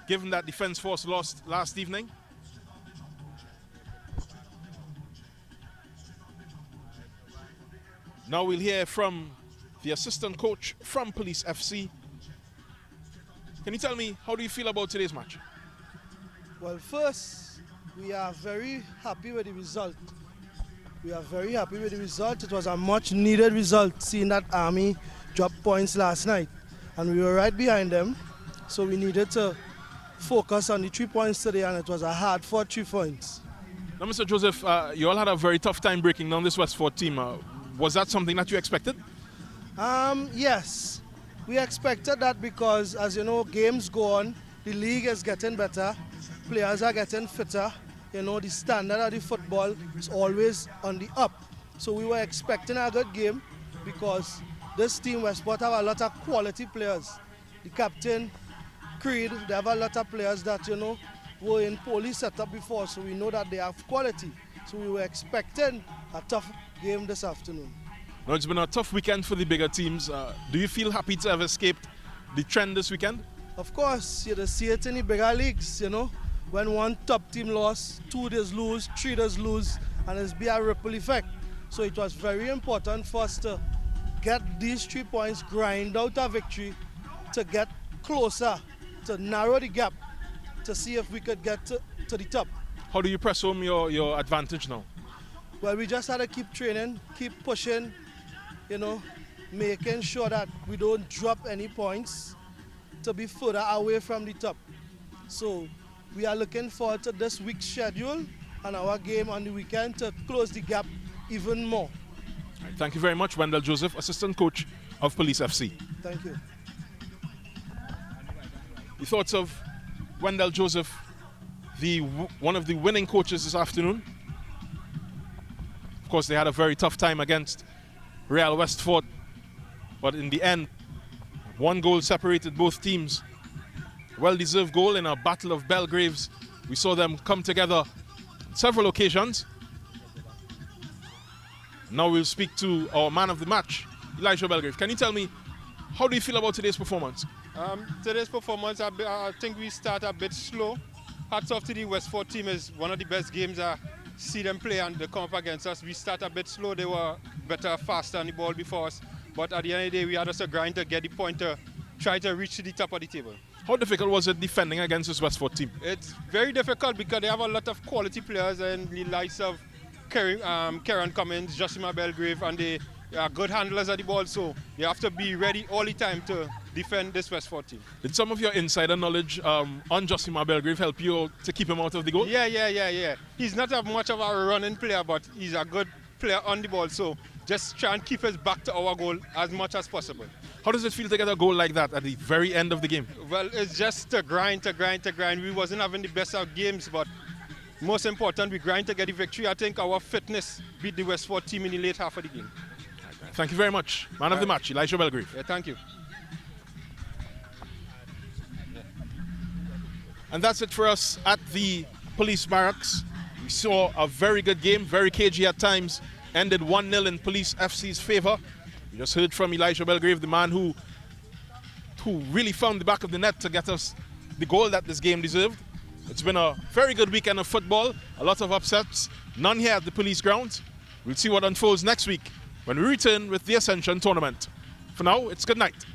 given that Defence Force lost last evening. Now we'll hear from the assistant coach from Police FC. Can you tell me, how do you feel about today's match? Well, first, we are very happy with the result. We are very happy with the result. It was a much needed result, seeing that Army drop points last night. And we were right behind them, so we needed to focus on the 3 points today, and it was a hard-fought 3 points. Now, Mr. Joseph, you all had a very tough time breaking down this Westford team. Was that something that you expected? Yes. We expected that because, as you know, games go on, the league is getting better, players are getting fitter, you know, the standard of the football is always on the up. So we were expecting a good game because this team, Westport, have a lot of quality players. The captain, Creed, they have a lot of players that, you know, were in police setup before, so we know that they have quality. So we were expecting a tough game this afternoon. Now, it's been a tough weekend for the bigger teams. Do you feel happy to have escaped the trend this weekend? Of course, you see it in the bigger leagues, you know. When one top team lost, 2 days lose, 3 days lose, and it's be a ripple effect. So it was very important for us to get these 3 points, grind out a victory, to get closer, to narrow the gap, to see if we could get to the top. How do you press home your advantage now? Well, we just had to keep training, keep pushing, you know, making sure that we don't drop any points to be further away from the top. So we are looking forward to this week's schedule and our game on the weekend to close the gap even more. Right, thank you very much, Wendell Joseph, assistant coach of Police FC. Thank you. The thoughts of Wendell Joseph, one of the winning coaches this afternoon. Of course, they had a very tough time against Real Westford, but in the end, 1 goal separated both teams. Well-deserved goal in a battle of Belgraves. We saw them come together on several occasions. Now we'll speak to our man of the match, Elijah Belgrave. Can you tell me, how do you feel about today's performance? Today's performance, I think we start a bit slow. Hats off to the Westford team. Is one of the best games I see them play, and they come up against us. We start a bit slow. They were better, faster on the ball before us. But at the end of the day, we had just a grind to get the point to try to reach to the top of the table. How difficult was it defending against this Westford team? It's very difficult because they have a lot of quality players, and the likes of Karen Cummins, Joshua Belgrave, and they are good handlers of the ball, so you have to be ready all the time to defend this Westford team. Did some of your insider knowledge on Joshua Belgrave help you to keep him out of the goal? Yeah. He's not much of a running player, but he's a good player on the ball, so just try and keep his back to our goal as much as possible. How does it feel to get a goal like that at the very end of the game? Well, it's just to grind. We wasn't having the best of games, but most important, we grind to get the victory. I think our fitness beat the Westford team in the late half of the game. Thank you very much. Man of the match, Elijah Belgrave. Yeah, thank you. And that's it for us at the police barracks. We saw a very good game, very cagey at times, ended 1-0 in Police FC's favor. We just heard from Elijah Belgrave, the man who really found the back of the net to get us the goal that this game deserved. It's been a very good weekend of football, a lot of upsets, none here at the police grounds. We'll see what unfolds next week when we return with the Ascension tournament. For now, it's good night.